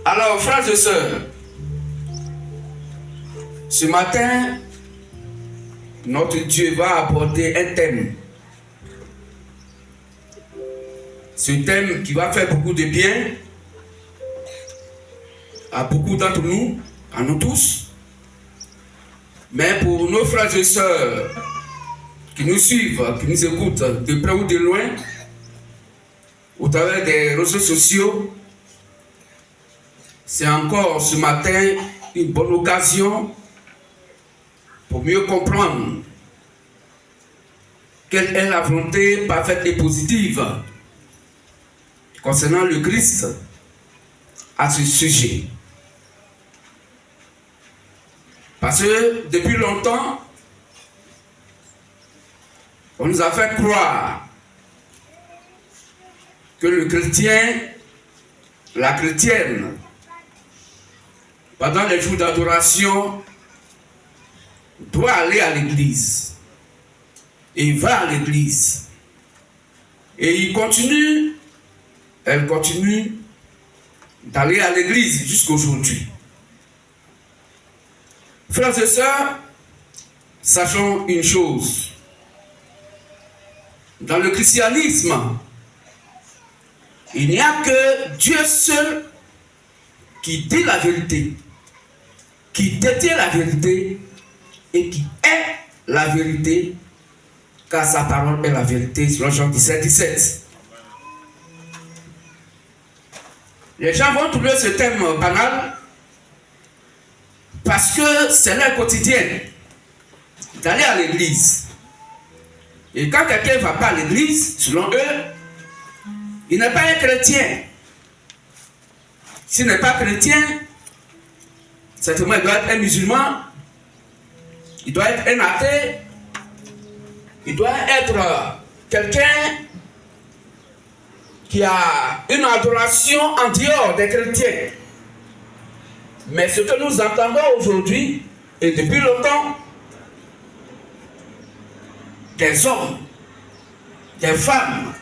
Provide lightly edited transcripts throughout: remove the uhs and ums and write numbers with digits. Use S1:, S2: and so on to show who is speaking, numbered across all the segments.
S1: Alors, frères et sœurs, ce matin, notre Dieu va apporter un thème. Ce thème qui va faire beaucoup de bien à beaucoup d'entre nous, à nous tous. Mais pour nos frères et sœurs qui nous suivent, qui nous écoutent de près ou de loin, au travers des réseaux sociaux, c'est encore ce matin une bonne occasion pour mieux comprendre quelle est la volonté parfaite et positive concernant le Christ à ce sujet. Parce que depuis longtemps, on nous a fait croire que le chrétien, la chrétienne, pendant les jours d'adoration, doit aller à l'église. Et il va à l'église. Et elle continue d'aller à l'église jusqu'aujourd'hui. Frères et sœurs, sachons une chose. Dans le christianisme, il n'y a que Dieu seul qui dit la vérité, qui détient la vérité et qui est la vérité, car sa parole est la vérité, selon Jean 17, 17. Les gens vont trouver ce thème banal parce que c'est leur quotidien d'aller à l'église. Et quand quelqu'un ne va pas à l'église, selon eux, il n'est pas un chrétien. S'il n'est pas chrétien, certainement il doit être un musulman, il doit être un athée, il doit être quelqu'un qui a une adoration en dehors des chrétiens. Mais ce que nous entendons aujourd'hui, et depuis longtemps, des hommes, des femmes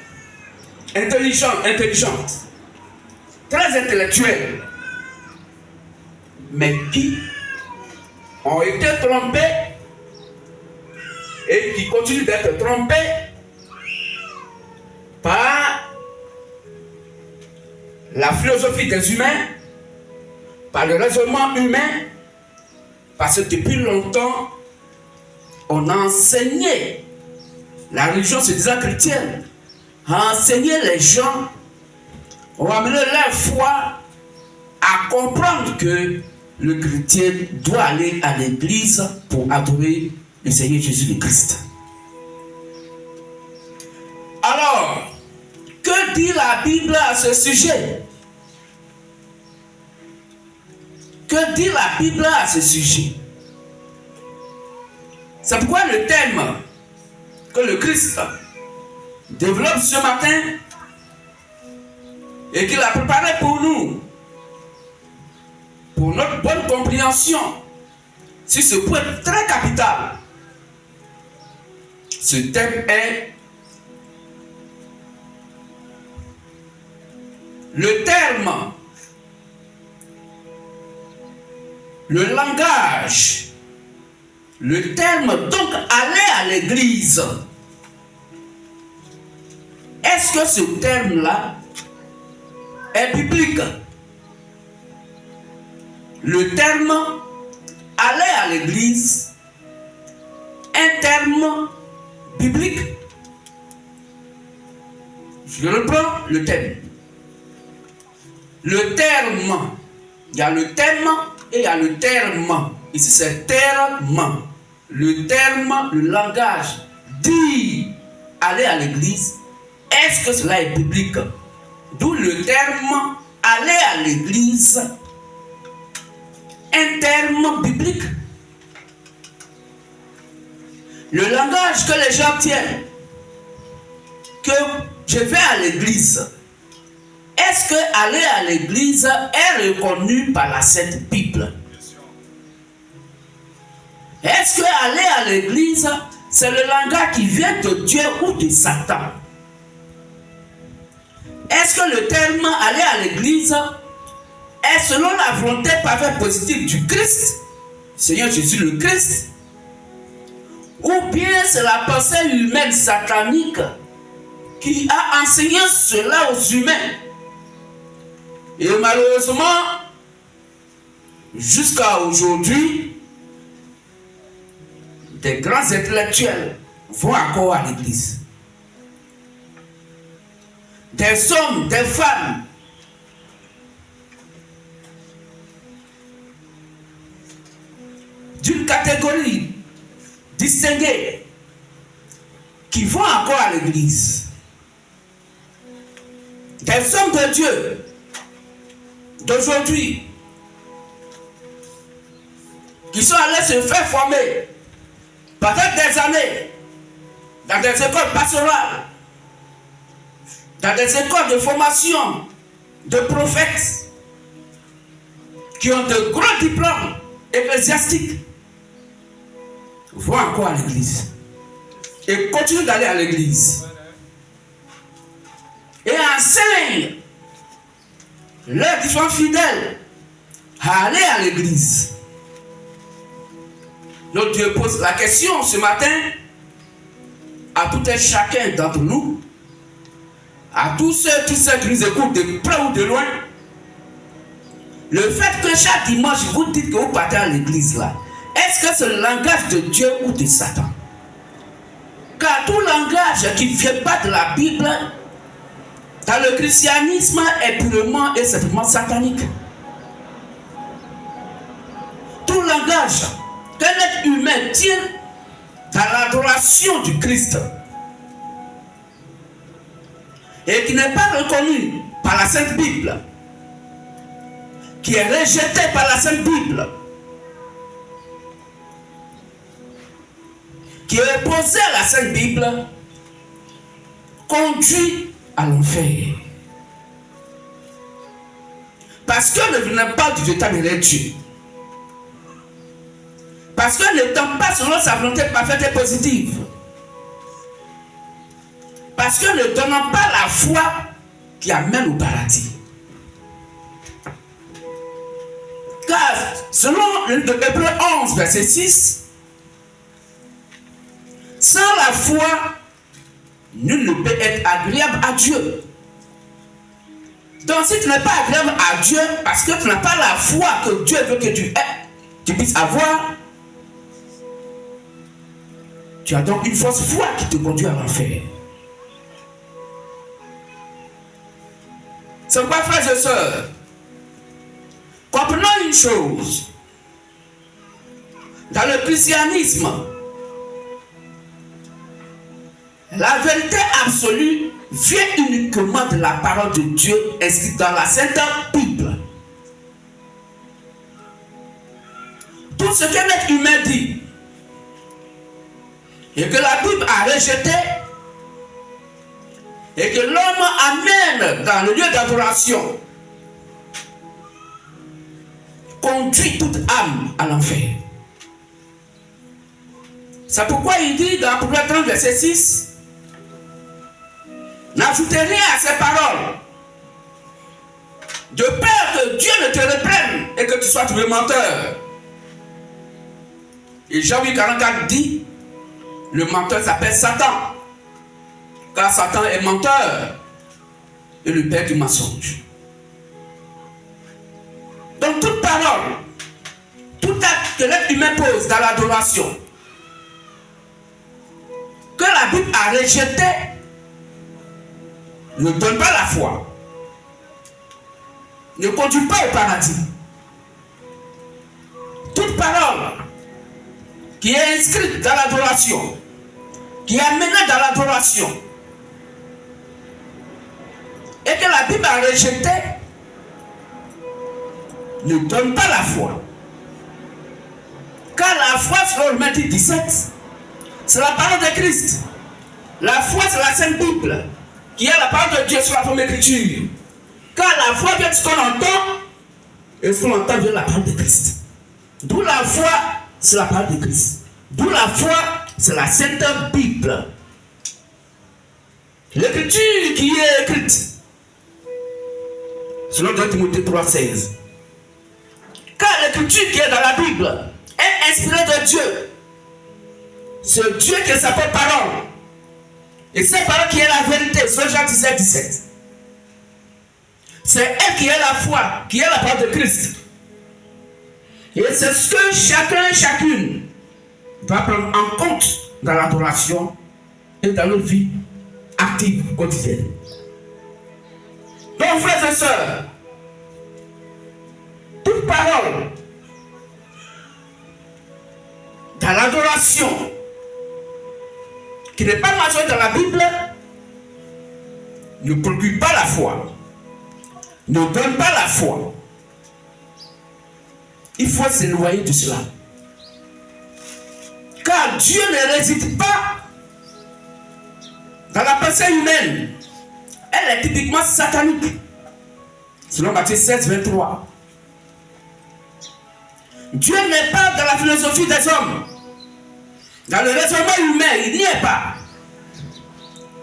S1: intelligentes, très intellectuels, mais qui ont été trompés et qui continuent d'être trompés par la philosophie des humains, par le raisonnement humain, parce que depuis longtemps, on a enseigné, la religion se disant chrétienne, a enseigné les gens, on a amené leur foi à comprendre que le chrétien doit aller à l'église pour adorer le Seigneur Jésus le Christ. Alors, que dit la Bible à ce sujet? Que dit la Bible à ce sujet? C'est pourquoi le thème que le Christ développe ce matin et qu'il a préparé pour nous, pour notre bonne compréhension, sur ce point très capital. Ce thème est le terme, le langage, le terme donc aller à l'église. Est-ce que ce terme-là est biblique? Le terme aller à l'église est un terme biblique. Je reprends le thème. Le terme, il y a le thème et il y a le terme. Ici c'est terme. Le terme, le langage dit aller à l'église. Est-ce que cela est biblique? D'où le terme aller à l'église, un terme biblique. Le langage que les gens tiennent, que je vais à l'église, est-ce que aller à l'église est reconnu par la Sainte Bible? Est-ce que aller à l'église, c'est le langage qui vient de Dieu ou de Satan? Est-ce que le terme aller à l'église est selon la volonté parfaite positive du Christ, Seigneur Jésus le Christ, ou bien c'est la pensée humaine satanique qui a enseigné cela aux humains. Et malheureusement, jusqu'à aujourd'hui, des grands intellectuels vont encore à l'église. Des hommes, des femmes, d'une catégorie distinguée qui vont encore à l'église. Des hommes de Dieu d'aujourd'hui qui sont allés se faire former pendant des années dans des écoles pastorales, dans des écoles de formation de prophètes qui ont de grands diplômes ecclésiastiques, vont encore à l'église et continuent d'aller à l'église et enseignent leurs différents fidèles à aller à l'église. Notre Dieu pose la question ce matin à tout et chacun d'entre nous, à tous ceux qui nous écoutent de près ou de loin. Le fait que chaque dimanche vous dites que vous partez à l'église là, est-ce que c'est le langage de Dieu ou de Satan? Car tout langage qui ne vient pas de la Bible dans le christianisme est purement et simplement satanique. Tout langage qu'un être humain tient dans l'adoration du Christ et qui n'est pas reconnu par la Sainte Bible, qui est rejeté par la Sainte Bible, qui est opposé à la Sainte Bible, conduit à l'enfer. Parce que ne venant pas du véritable Dieu. Parce que n'étant pas selon sa volonté parfaite et positive. Parce que ne donnant pas la foi qui amène au paradis. Car selon le Hébreu 11, verset 6, sans la foi, nul ne peut être agréable à Dieu. Donc si tu n'es pas agréable à Dieu, parce que tu n'as pas la foi que Dieu veut que tu puisses avoir, tu as donc une fausse foi qui te conduit à l'enfer. C'est pourquoi, frères et sœurs, comprenons une chose. Dans le christianisme, la vérité absolue vient uniquement de la parole de Dieu inscrite dans la Sainte Bible. Tout ce qu'un être humain dit et que la Bible a rejeté et que l'homme amène dans le lieu d'adoration conduit toute âme à l'enfer. C'est pourquoi il dit dans Proverbe 30, verset 6, n'ajoutez rien à ces paroles, de peur que Dieu ne te reprenne et que tu sois trouvé menteur. Et Jean 8, 44 dit, le menteur s'appelle Satan, car Satan est menteur et le père du mensonge. Donc toute parole, tout acte que l'être humain pose dans l'adoration, que la Bible a rejeté, ne donne pas la foi, ne conduit pas au paradis. Toute parole qui est inscrite dans l'adoration, qui est amenée dans l'adoration, et que la Bible a rejeté, ne donne pas la foi. Car la foi, selon Matthieu 17, c'est la parole de Christ. La foi, c'est la Sainte Bible, qui est la parole de Dieu sur la première écriture. Car la foi vient de ce qu'on entend, et ce qu'on entend vient de la parole de Christ. D'où la foi, c'est la parole de Christ. D'où la foi, c'est la Sainte Bible. L'écriture qui est écrite, selon 2 Timothée 3,16, l'écriture qui est dans la Bible est inspirée de Dieu. C'est Dieu qui est sa propre parole. Et cette parole qui est la vérité, c'est Jean 17, 17. C'est elle qui est la foi, qui est la parole de Christ. Et c'est ce que chacun et chacune doit prendre en compte dans l'adoration et dans notre vie active quotidienne. Donc, frères et sœurs, toute parole dans l'adoration qui n'est pas mentionnée dans la Bible ne procure pas la foi, ne donne pas la foi. Il faut s'éloigner de cela. Car Dieu ne réside pas dans la pensée humaine. Elle est typiquement satanique. Selon Matthieu 16, 23. Dieu n'est pas dans la philosophie des hommes. Dans le raisonnement humain, il n'y est pas.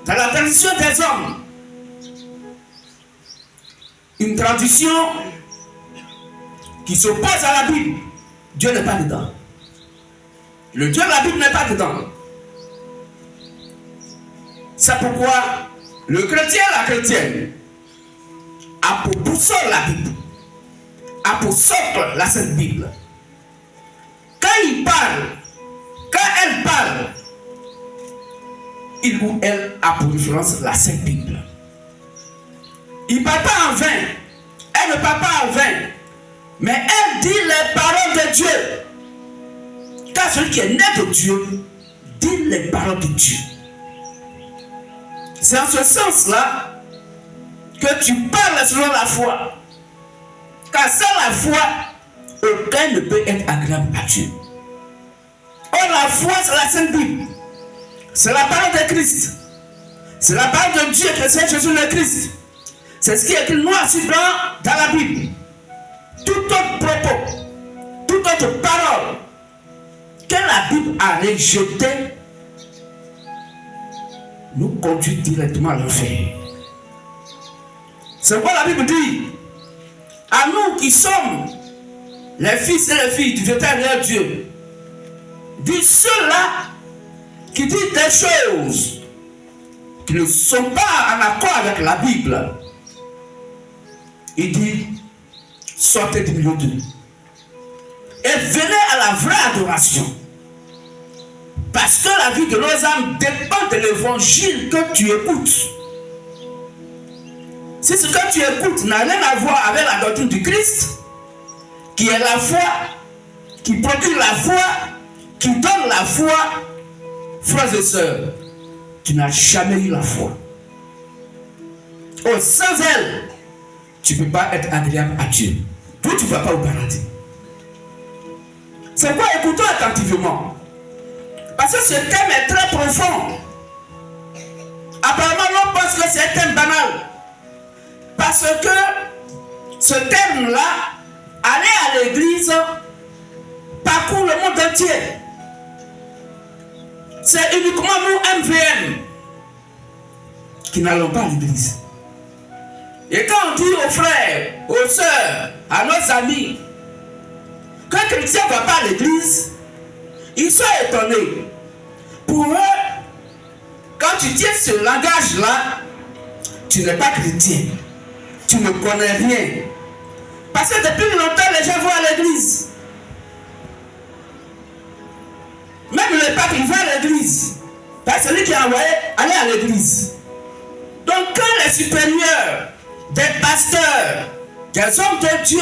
S1: Dans la tradition des hommes, une tradition qui s'oppose à la Bible, Dieu n'est pas dedans. Le Dieu de la Bible n'est pas dedans. C'est pourquoi le chrétien et la chrétienne a pour boussole la Bible, a pour socle la Sainte Bible. Quand il parle, quand elle parle, il ou elle a pour référence la Sainte Bible. Il ne parle pas en vain, elle ne parle pas en vain, mais elle dit les paroles de Dieu. Car celui qui est né de Dieu dit les paroles de Dieu. C'est en ce sens-là que tu parles selon la foi. Car sans la foi, aucun ne peut être agréable à Dieu. Or, la foi, c'est la Sainte Bible. C'est la parole de Christ. C'est la parole de Dieu que c'est Jésus le Christ. C'est ce qui est écrit noir sur blanc dans la Bible. Tout autre propos, toute autre parole que la Bible a rejeté nous conduit directement à l'enfer. C'est quoi la Bible dit? À nous qui sommes les fils et les filles du éternel Dieu, dit ceux-là qui disent des choses qui ne sont pas en accord avec la Bible. Il dit, sortez du milieu d'eux et venez à la vraie adoration. Parce que la vie de nos âmes dépend de l'évangile que tu écoutes. Si ce que tu écoutes n'a rien à voir avec la doctrine du Christ, qui est la foi, qui procure la foi, qui donne la foi, frères et sœurs, tu n'as jamais eu la foi. Oh, sans elle, tu ne peux pas être agréable à Dieu. Toi, tu ne vas pas au paradis. C'est quoi? Écoutons attentivement. Parce que ce thème est très profond. Apparemment, l'on pense que c'est un thème banal. Parce que ce thème-là, aller à l'église, parcourt le monde entier. C'est uniquement nous, MVM, qui n'allons pas à l'église. Et quand on dit aux frères, aux sœurs, à nos amis, qu'un chrétien ne va pas à l'église, ils sont étonnés. Pour eux, quand tu tiens ce langage-là, tu n'es pas chrétien. Tu ne connais rien. Parce que depuis longtemps, les gens vont à l'église. Même le pape, il va à l'église. Parce que celui qui a envoyé, aller à l'église. Donc quand les supérieurs, des pasteurs, des hommes de Dieu,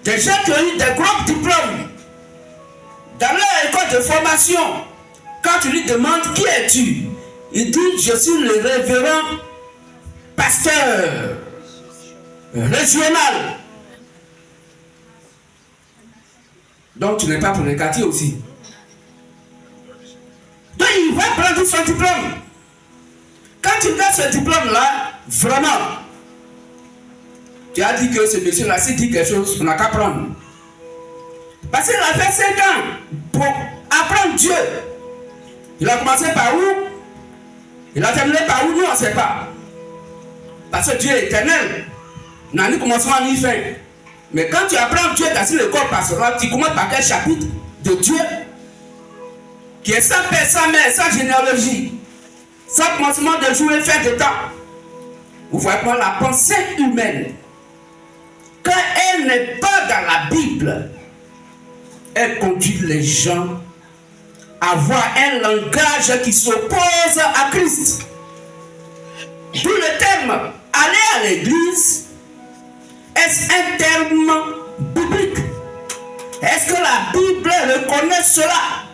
S1: des gens qui ont eu des gros diplômes, dans leur école de formation, quand tu lui demandes qui es-tu, il dit je suis le révérend pasteur régional. Donc tu n'es pas pour les quartiers aussi. Donc il va prendre son diplôme. Quand tu as ce diplôme-là, vraiment, tu as dit que ce monsieur-là, s'il dit quelque chose, on n'a qu'à prendre. Parce qu'il a fait 5 ans pour apprendre Dieu. Il a commencé par où? Il a terminé par où? Nous, on ne sait pas. Parce que Dieu est éternel. Il n'a ni commencement ni fin. Mais quand tu apprends Dieu dans l'école pastorale, tu commences par quel chapitre de Dieu qui est sans père, sans mère, sans généalogie, sans commencement de jour et fin de temps. Vous voyez comment la pensée humaine, quand elle n'est pas dans la Bible, elle conduit les gens à avoir un langage qui s'oppose à Christ. D'où le terme aller à l'église, est-ce un terme biblique? Est-ce que la Bible reconnaît cela?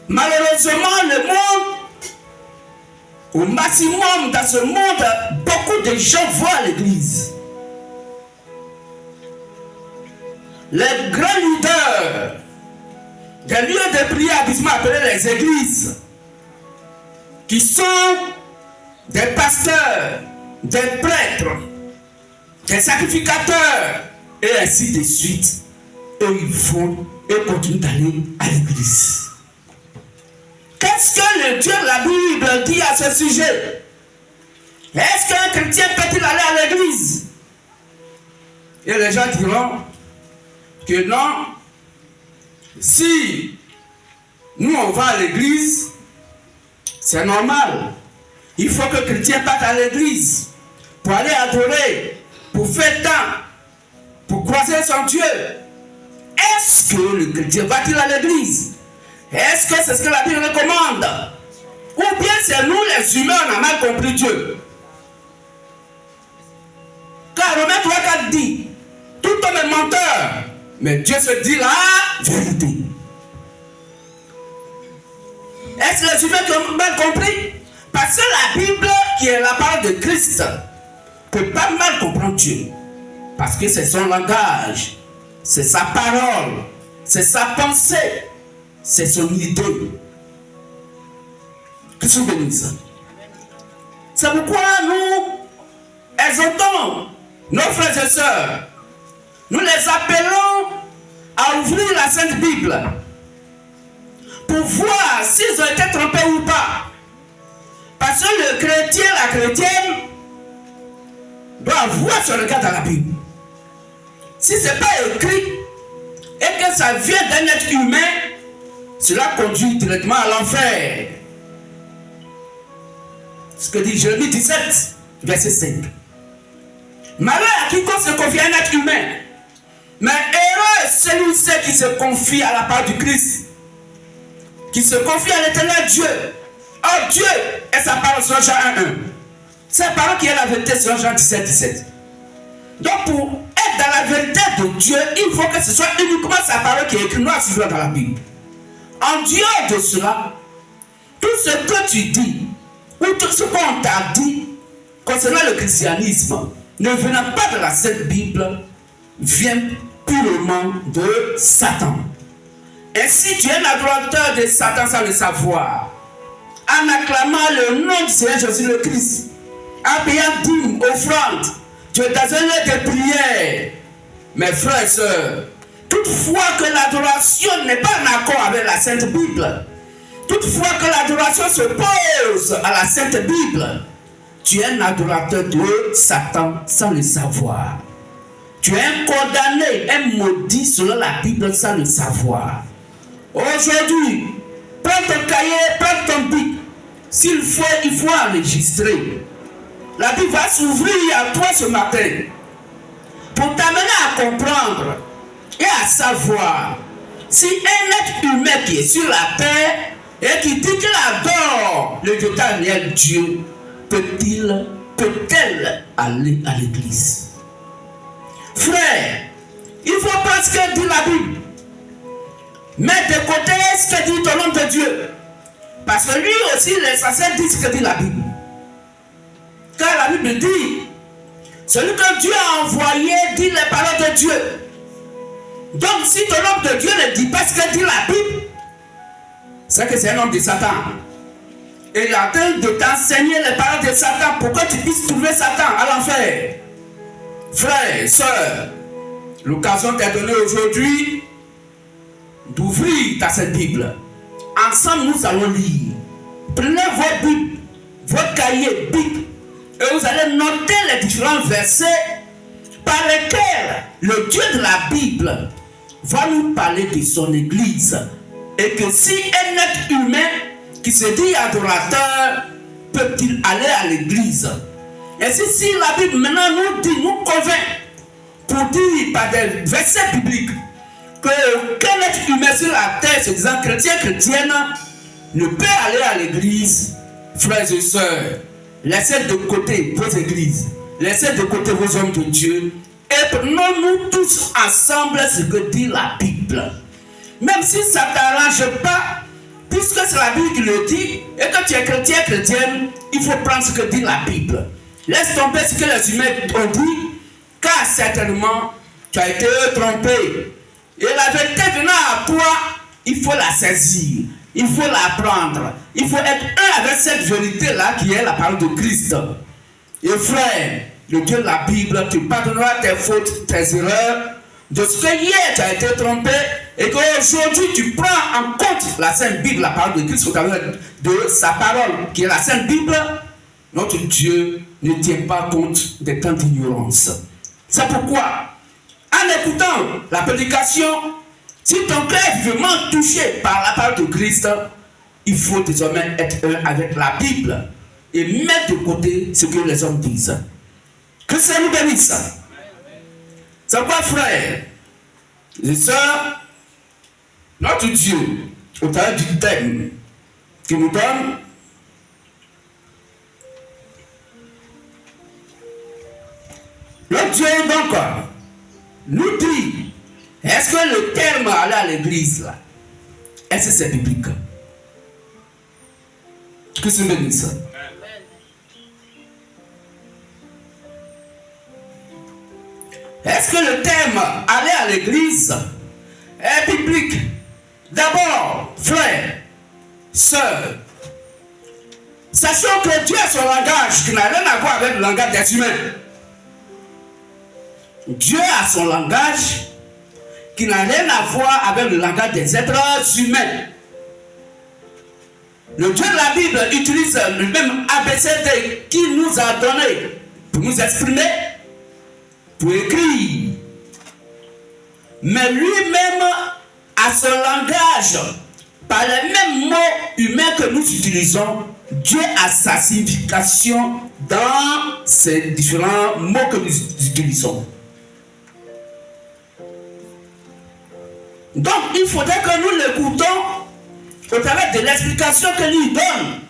S1: Malheureusement, le monde, au maximum dans ce monde, beaucoup de gens vont à l'église. Les grands leaders des lieux de prière habituellement appelés les églises, qui sont des pasteurs, des prêtres, des sacrificateurs, et ainsi de suite, eux ils vont et continuent d'aller à l'église. Qu'est-ce que le Dieu de la Bible dit à ce sujet? Est-ce qu'un chrétien peut-il aller à l'église? Et les gens diront que non. Si nous on va à l'église, c'est normal. Il faut que le chrétien parte à l'église pour aller adorer, pour faire temps, pour croiser son Dieu. Est-ce que le chrétien va-t-il à l'église? Est-ce que c'est ce que la Bible recommande? Ou bien c'est nous les humains, on a mal compris Dieu? Car Romains 3,4 dit, tout homme est menteur, mais Dieu se dit la vérité. Est-ce que les humains qui ont mal compris? Parce que la Bible, qui est la parole de Christ, ne peut pas mal comprendre Dieu. Parce que c'est son langage, c'est sa parole, c'est sa pensée, c'est son idée. Que ce bénisse. C'est pourquoi nous exhortons nos frères et sœurs, nous les appelons à ouvrir la Sainte Bible pour voir s'ils ont été trompés ou pas. Parce que le chrétien, la chrétienne, doit avoir son regard dans la Bible. Si ce n'est pas écrit et que ça vient d'un être humain, cela conduit directement à l'enfer. Ce que dit Jérémie 17, verset 5. Malheur à quiconque se confie à un être humain. Mais heureux celui-ci qui se confie à la part du Christ, qui se confie à l'éternel Dieu. Oh, Dieu est sa parole sur Jean 1.1. C'est la parole qui est la vérité sur Jean 17.17. Donc pour être dans la vérité de Dieu, il faut que ce soit uniquement sa parole qui est écrite noir sur blanc dans la Bible. En dehors de cela, tout ce que tu dis, ou tout ce qu'on t'a dit concernant le christianisme, ne venant pas de la Sainte Bible, vient purement de Satan. Ainsi, tu es un adorateur de Satan sans le savoir, en acclamant le nom du Seigneur Jésus le Christ, en payant dîmes, offrandes, tu es dans un lieu de prière. Mes frères et sœurs, toutefois que l'adoration n'est pas en accord avec la Sainte Bible, toutefois que l'adoration s'oppose à la Sainte Bible, tu es un adorateur de Satan sans le savoir. Tu es un condamné, un maudit selon la Bible sans le savoir. Aujourd'hui, prends ton cahier, prends ton bic. S'il faut, il faut enregistrer. La Bible va s'ouvrir à toi ce matin pour t'amener à comprendre et à savoir si un être humain qui est sur la terre et qui dit qu'il adore le véritable Dieu, peut-elle aller à l'église? Frère, il faut prendre ce que dit la Bible. Mets de côté ce que dit ton nom de Dieu. Parce que lui aussi, l'essentiel dit ce que dit la Bible. Car la Bible dit, celui que Dieu a envoyé dit les paroles de Dieu. Donc si ton homme de Dieu ne dit pas ce que dit la Bible, c'est que c'est un homme de Satan. Et il est en train de t'enseigner les paroles de Satan pour que tu puisses trouver Satan à l'enfer. Frères, sœurs, l'occasion t'est donnée aujourd'hui d'ouvrir ta Sainte Bible. Ensemble, nous allons lire. Prenez votre Bible, votre cahier Bible, et vous allez noter les différents versets par lesquels le Dieu de la Bible va nous parler de son Église. Et que si un être humain qui se dit adorateur peut-il aller à l'église? Et si la Bible maintenant nous convainc pour dire par des versets bibliques que quel être humain sur la terre se disant chrétien, chrétienne ne peut aller à l'église, frères et sœurs, laissez de côté vos églises, laissez de côté vos hommes de Dieu et prenons-nous tous ensemble ce que dit la Bible. Même si ça ne t'arrange pas, puisque c'est la Bible qui le dit, et que tu es chrétien, chrétienne, il faut prendre ce que dit la Bible. Laisse tomber ce que les humains ont dit, car certainement tu as été trompé. Et la vérité venant à toi, il faut la saisir, il faut la prendre, il faut être un avec cette vérité-là qui est la parole de Christ. Et frère, le Dieu de la Bible te pardonnera tes fautes, tes erreurs, de ce que hier tu as été trompé et qu'aujourd'hui tu prends en compte la Sainte Bible, la parole de Christ au travers de sa parole qui est la Sainte Bible. Notre Dieu ne tient pas compte des temps d'ignorance. C'est pourquoi, en écoutant la prédication, si ton cœur est vivement touché par la parole de Christ, il faut désormais être un avec la Bible et mettre de côté ce que les hommes disent. Que ça nous bénisse. C'est quoi, frère et sœurs, notre Dieu, au travers du thème qu'il nous donne, le Dieu donc nous dit, est-ce que le terme aller à l'église là, est-ce que c'est biblique? Que c'est bénisse. Est-ce que le terme aller à l'église est biblique? D'abord, frères, sœurs, sachons que Dieu a son langage qui n'a rien à voir avec le langage des humains. Dieu a son langage qui n'a rien à voir avec le langage des êtres humains. Le Dieu de la Bible utilise le même ABCD qu'il nous a donné pour nous exprimer, pour écrire. Mais lui-même a son langage. Par les mêmes mots humains que nous utilisons, Dieu a sa signification dans ces différents mots que nous utilisons. Donc, il faudrait que nous l'écoutons au travers de l'explication que lui donne,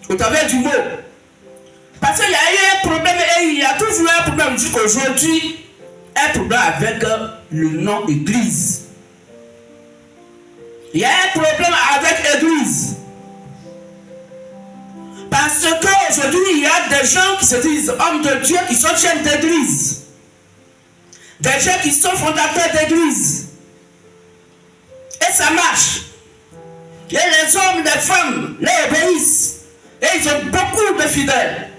S1: au travers du mot. Parce qu'il y a eu un problème, et il y a toujours un problème jusqu'aujourd'hui, un problème avec le nom Église. Il y a un problème avec Église. Parce qu'aujourd'hui, il y a des gens qui se disent hommes de Dieu, qui sont chefs d'église. Des gens qui sont fondateurs d'église. Et ça marche. Et les hommes, les femmes, les obéissent. Et ils ont beaucoup de fidèles.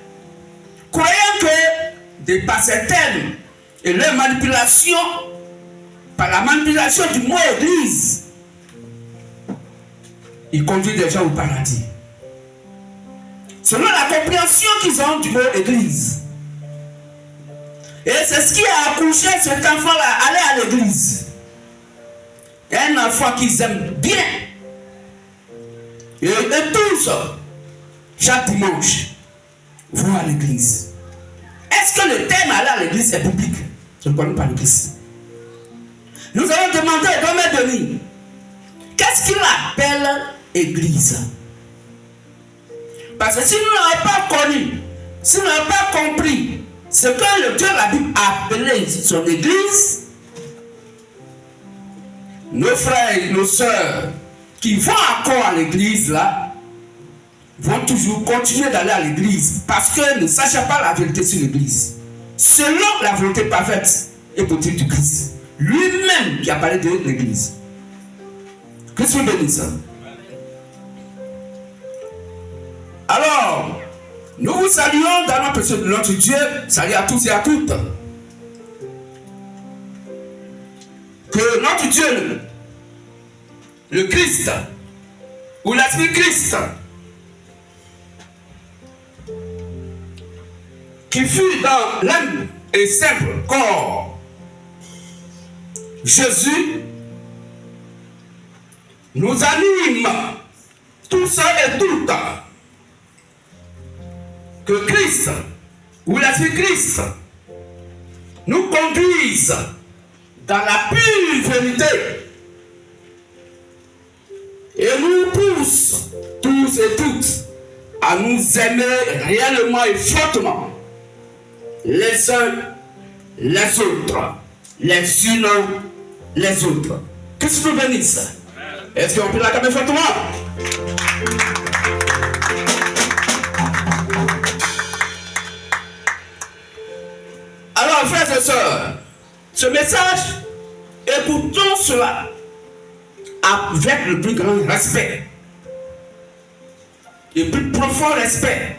S1: Croyant que, par ces thèmes et leur manipulation, par la manipulation du mot église, ils conduisent les gens au paradis. Selon la compréhension qu'ils ont du mot église. Et c'est ce qui a accouché cet enfant-là, aller à l'église. Il y a un enfant qu'ils aiment bien. Et tous, chaque dimanche, vont à l'église. Est-ce que le thème aller à l'église est public? Je ne connais pas l'église. Nous avons demandé au Domaine Denis, qu'est-ce qu'il appelle église? Parce que si nous n'avons pas connu, si nous n'avons pas compris ce que le Dieu de la Bible a appelé son église, nos frères et nos sœurs qui vont encore à l'église là, vont toujours continuer d'aller à l'église parce qu'ils ne sachent pas la vérité sur l'église. Selon la volonté parfaite et possible du Christ. Lui-même qui a parlé de l'église. Christ vous bénisse. Alors, nous vous saluons dans notre personne de notre Dieu. Salut à tous et à toutes. Que notre Dieu, le Christ, ou l'Esprit Christ, qui fut dans l'âme et simple corps, Jésus nous anime tous et toutes. Que Christ ou l'Esprit Christ nous conduise dans la pure vérité et nous pousse tous et toutes à nous aimer réellement et fortement les uns les autres, les unes les autres. Que Dieu nous bénisse. Est-ce qu'on peut l'acclamer fortement? Alors, frères et sœurs, ce message, écoutons cela avec le plus grand respect, le plus profond respect.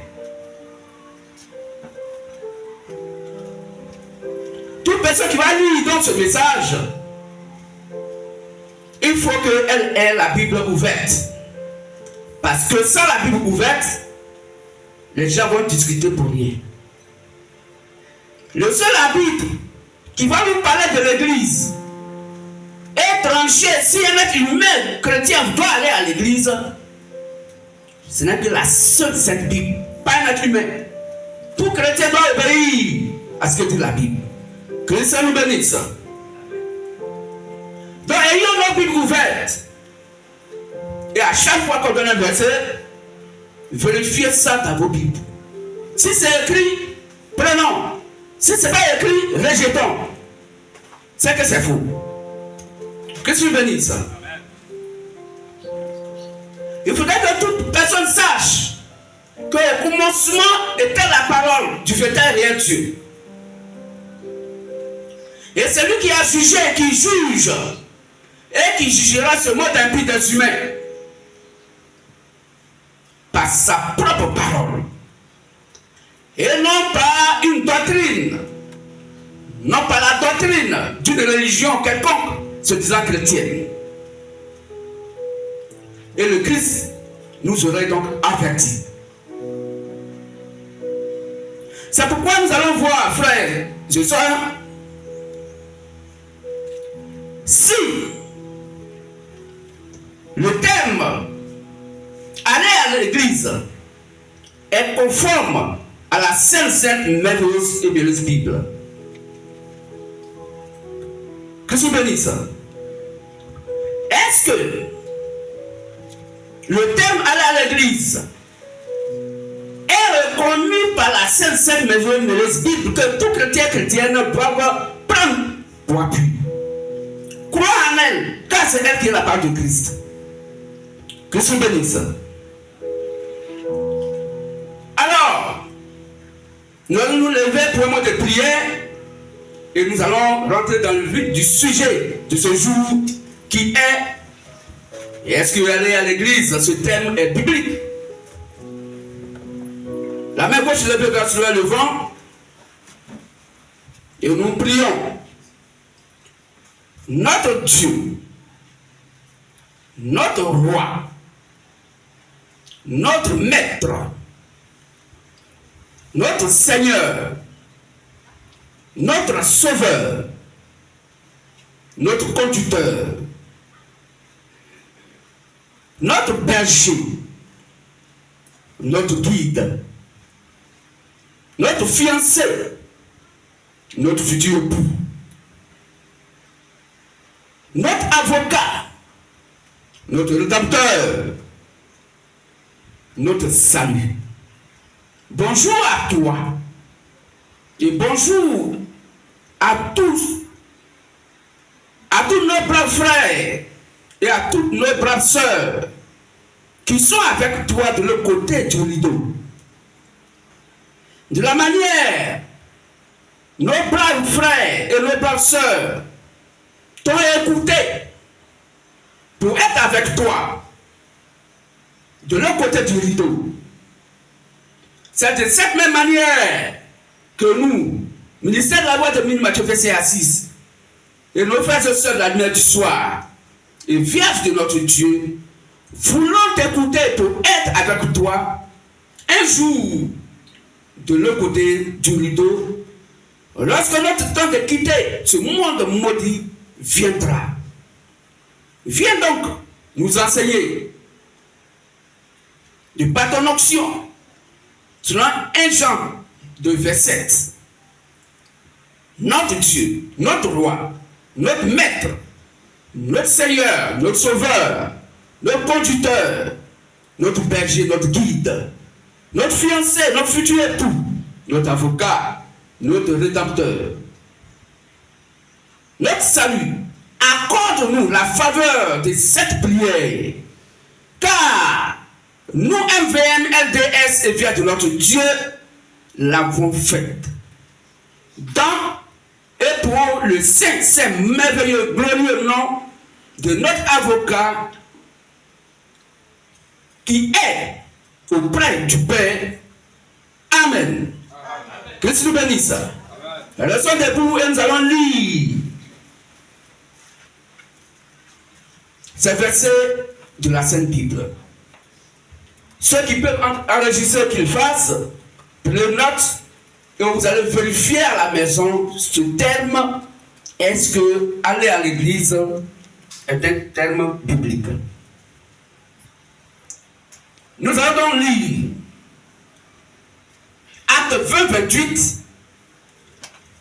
S1: Toute personne qui va lire donc ce message, il faut qu'elle ait la Bible ouverte. Parce que sans la Bible ouverte, les gens vont discuter pour rien. Le seul arbitre qui va nous parler de l'église et trancher si un être humain chrétien doit aller à l'église, ce n'est que la seule Sainte Bible, pas un être humain. Tout chrétien doit obéir à ce que dit la Bible. Que le Seigneur nous bénisse. Donc, ayons nos Bibles ouvertes. Et à chaque fois qu'on donne un verset, vérifiez ça dans vos Bibles. Si c'est écrit, prenons. Si ce n'est pas écrit, rejetons. C'est que c'est faux. Que Dieu bénisse. Il faudrait que toute personne sache que le commencement était la parole du véritable réel Dieu. Et celui qui a jugé et qui juge, et qui jugera ce mode impie des humains, par sa propre parole. Et non pas une doctrine, non pas la doctrine d'une religion quelconque, se disant chrétienne. Et le Christ nous aurait donc avertis. C'est pourquoi nous allons voir, frères et sœurs, si le thème aller à l'église est conforme à la sainte, merveilleuse et bénéfice Bible. Que Dieu bénisse. Est-ce que le thème aller à l'église est reconnu par la sainte, merveilleuse et bénéfice Bible que tout chrétien chrétienne doit prendre pour appui? Croire en elle, car c'est elle qui est la part de Christ. Que Dieu bénisse. Alors, nous allons nous lever pour un mot de prière et nous allons rentrer dans le vif du sujet de ce jour qui est: est-ce que aller à l'église, ce thème est biblique? La main gauche levée vers le vent et nous prions. Notre Dieu, notre roi, notre maître, notre Seigneur, notre Sauveur, notre conducteur, notre berger, notre guide, notre fiancé, notre futur époux, notre avocat, notre rédempteur, notre salut. Bonjour à toi et bonjour à tous nos braves frères et à toutes nos braves sœurs qui sont avec toi de l'autre côté du rideau. De la manière, nos braves frères et nos braves sœurs t'ont écouté pour être avec toi de l'autre côté du rideau. C'est de cette même manière que nous, ministère de la loi de Matthieu verset 6, et nos frères et sœurs de la lumière du soir, et vierges de notre Dieu, voulons t'écouter pour être avec toi un jour de l'autre côté du rideau Lorsque notre temps de quitter ce monde maudit viendra, viens donc nous enseigner de par ton onction, selon 1 Jean 2, verset 7. Notre Dieu, notre roi, notre maître, notre Seigneur, notre sauveur, notre conducteur, notre berger, notre guide, notre fiancé, notre futur époux, notre avocat, notre rédempteur, notre salut. Accorde-nous la faveur de cette prière, car nous, MVM, LDS et via de notre Dieu, l'avons faite. Dans et pour le saint, merveilleux, glorieux nom de notre avocat qui est auprès du Père. Amen. Christ nous bénisse. La leçon debout et nous allons lire ces versets de la Sainte Bible. Ceux qui peuvent enregistrer qu'ils fassent, prenez note et vous allez vérifier à la maison ce terme. Est-ce que aller à l'église est un terme biblique? Nous allons donc lire Acte 20, 28.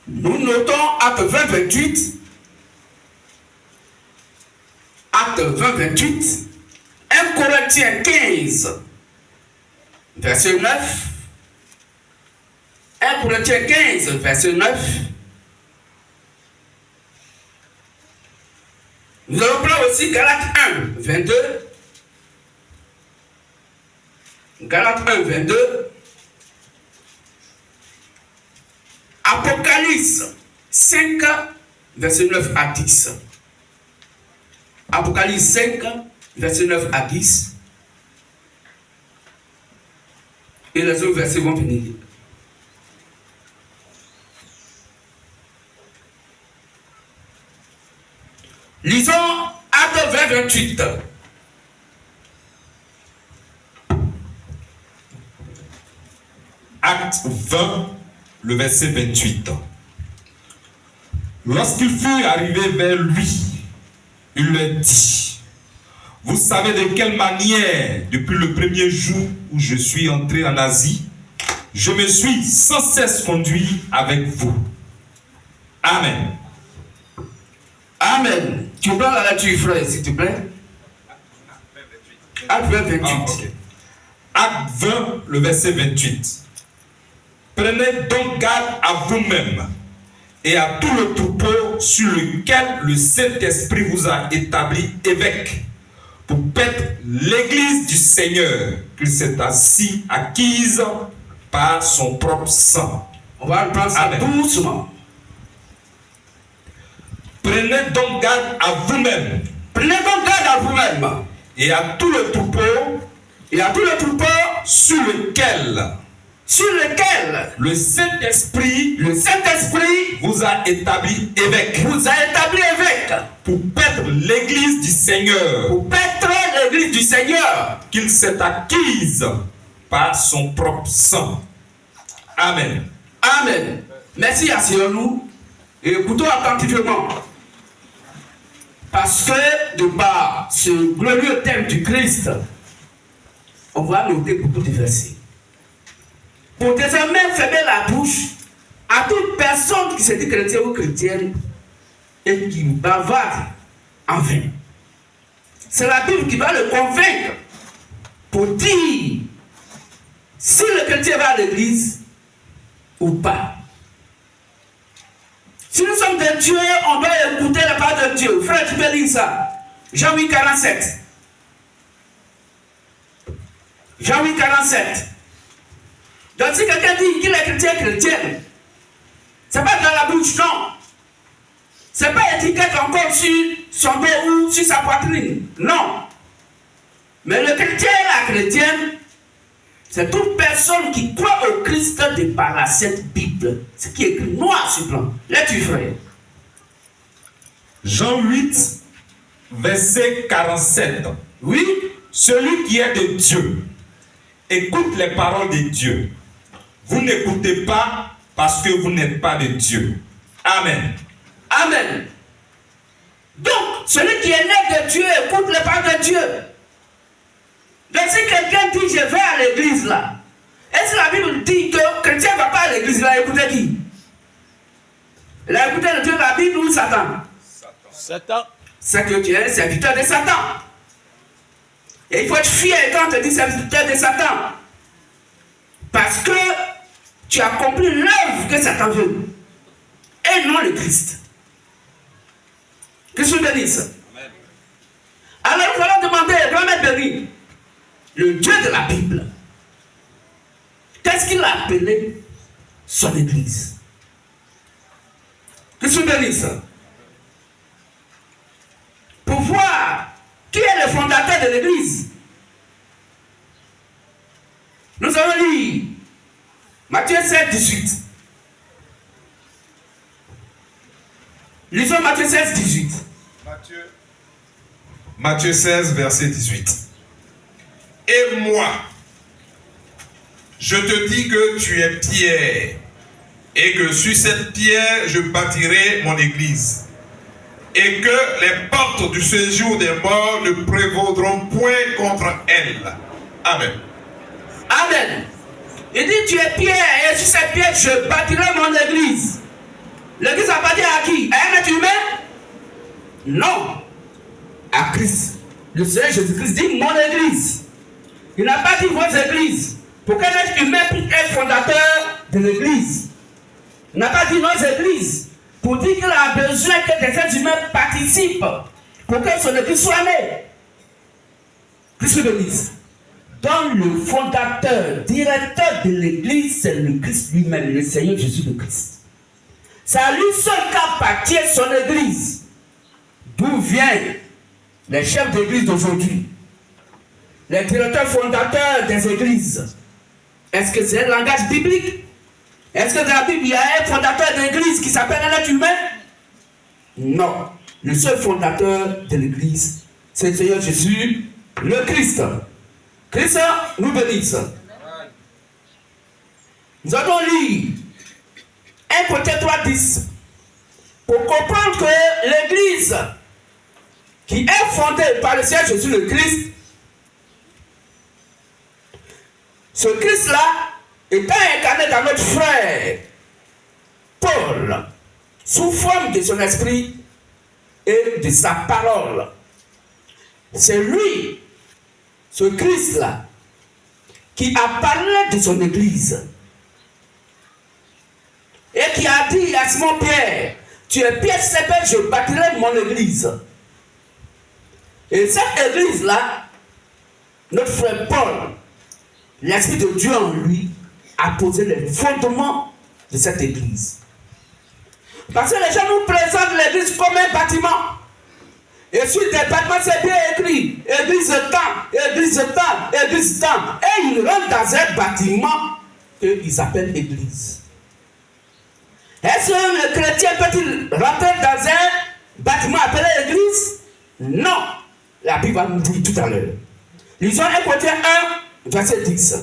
S1: Nous notons Acte 20, 28. Acte 20, 28. 1 Corinthiens 15, verset 9. 1 Corinthiens 15, verset 9. Nous allons prendre aussi Galates 1, 22. Galates 1, 22. Apocalypse 5, verset 9 à 10. Apocalypse 5, verset 9 à 10. Et les autres versets vont venir. Lisons Acte 20, 28.
S2: Acte 20, le verset 28. Lorsqu'il fut arrivé vers lui, il leur dit: vous savez de quelle manière, depuis le premier jour où je suis entré en Asie, je me suis sans cesse conduit avec vous. Amen.
S1: Amen. Tu prends la lecture, frère, s'il te plaît. Acte 20, 28.
S2: Ah, okay. Acte 20, le verset 28. Prenez donc garde à vous-même et à tout le troupeau sur lequel le Saint-Esprit vous a établi évêque, pour paître l'église du Seigneur qu'il s'est assis acquise par son propre sang.
S1: On va reprendre ça doucement.
S2: Prenez donc garde à vous-même.
S1: Prenez donc garde à vous-même.
S2: Et à tout le troupeau.
S1: Et à tout le troupeau
S2: sur lequel
S1: le Saint-Esprit
S2: vous a établi évêque. Pour paître l'église du Seigneur. Qu'il s'est acquise par son propre sang. Amen.
S1: Amen. Merci, asseyons-nous et écoutons attentivement. Parce que de par ce glorieux thème du Christ, on va noter beaucoup de versets. Pour désormais fermer la bouche à toute personne qui se dit chrétienne ou chrétienne et qui bavarde en vain. C'est la Bible qui va le convaincre pour dire si le chrétien va à l'église ou pas. Si nous sommes de Dieu, on doit écouter la parole de Dieu. Frère, tu peux lire ça. Jean 8, 47. Jean 8, 47. Donc si quelqu'un dit qu'il est chrétien, chrétienne, c'est pas dans la bouche, non. C'est pas étiquette encore sur son dos ou sur sa poitrine. Non. Mais le chrétien et la chrétienne, c'est toute personne qui croit au Christ de par la Sainte Bible. Ce qui est écrit noir sur blanc. Là-tu, frère.
S2: Jean 8, verset 47.
S1: Oui.
S2: Celui qui est de Dieu écoute les paroles de Dieu. Vous n'écoutez pas parce que vous n'êtes pas de Dieu. Amen.
S1: Amen. Donc, celui qui est né de Dieu écoute les paroles de Dieu. Donc, si quelqu'un dit je vais à l'église là, est-ce que la Bible dit que le chrétien ne va pas à l'église là, écouter qui? Il a écouté le Dieu de la Bible ou Satan?
S3: Satan.
S1: C'est que tu es un serviteur de Satan. Et il faut être fier quand on te dit serviteur de Satan. Parce que tu as accompli l'œuvre que Satan veut. Et non le Christ. Que je vous bénisse. Alors nous allons demander à grand-mère béni, le Dieu de la Bible, qu'est-ce qu'il a appelé son église? Que je vous bénisse. Pour voir qui est le fondateur de l'église. Nous allons lire Matthieu 16, 18. Lisons Matthieu 16, 18.
S2: Matthieu 16, verset 18. Et moi, je te dis que tu es Pierre, et que sur cette pierre, je bâtirai mon église. Et que les portes du séjour des morts ne prévaudront point contre elle. Amen.
S1: Amen. Il dit tu es Pierre, et sur cette pierre, je bâtirai mon église. L'église appartient à qui? À un être humain? Non. À Christ. Le Seigneur Jésus-Christ dit mon église. Il n'a pas dit vos églises. Pour qu'un être humain puisse être fondateur de l'église. Il n'a pas dit nos églises. Pour dire qu'il a besoin que des êtres humains participent. Pour que son église soit née. Christ le bénisse. Donc le fondateur, directeur de l'église, c'est le Christ lui-même, le Seigneur Jésus le Christ. C'est à lui seul qu'appartient son église. D'où viennent les chefs d'église d'aujourd'hui, les directeurs fondateurs des églises? Est-ce que c'est un langage biblique? Est-ce que dans la Bible il y a un fondateur d'église qui s'appelle un être humain? Non. Le seul fondateur de l'église, c'est le Seigneur Jésus, le Christ. Christ nous bénisse. Nous allons lire 1 Corinthiens 3:10 pour comprendre que l'église qui est fondée par le Seigneur Jésus le Christ, ce Christ-là étant incarné dans notre frère Paul, sous forme de son esprit et de sa parole. C'est lui, ce Christ-là, qui a parlé de son église et qui a dit à Simon Pierre, tu es Pierre, je bâtirai mon église. Et cette église-là, notre frère Paul, l'Esprit de Dieu en lui, a posé les fondements de cette église. Parce que les gens nous présentent l'église comme un bâtiment. Et sur des bâtiments, c'est bien écrit. Église temps, église temps, église temps. Et ils rentrent dans un bâtiment qu'ils appellent église. Est-ce que le chrétien peut-il rentrer dans un bâtiment appelé église? Non. La Bible va nous dire tout à l'heure. Lisons 1 Corinthiens 1, verset 10.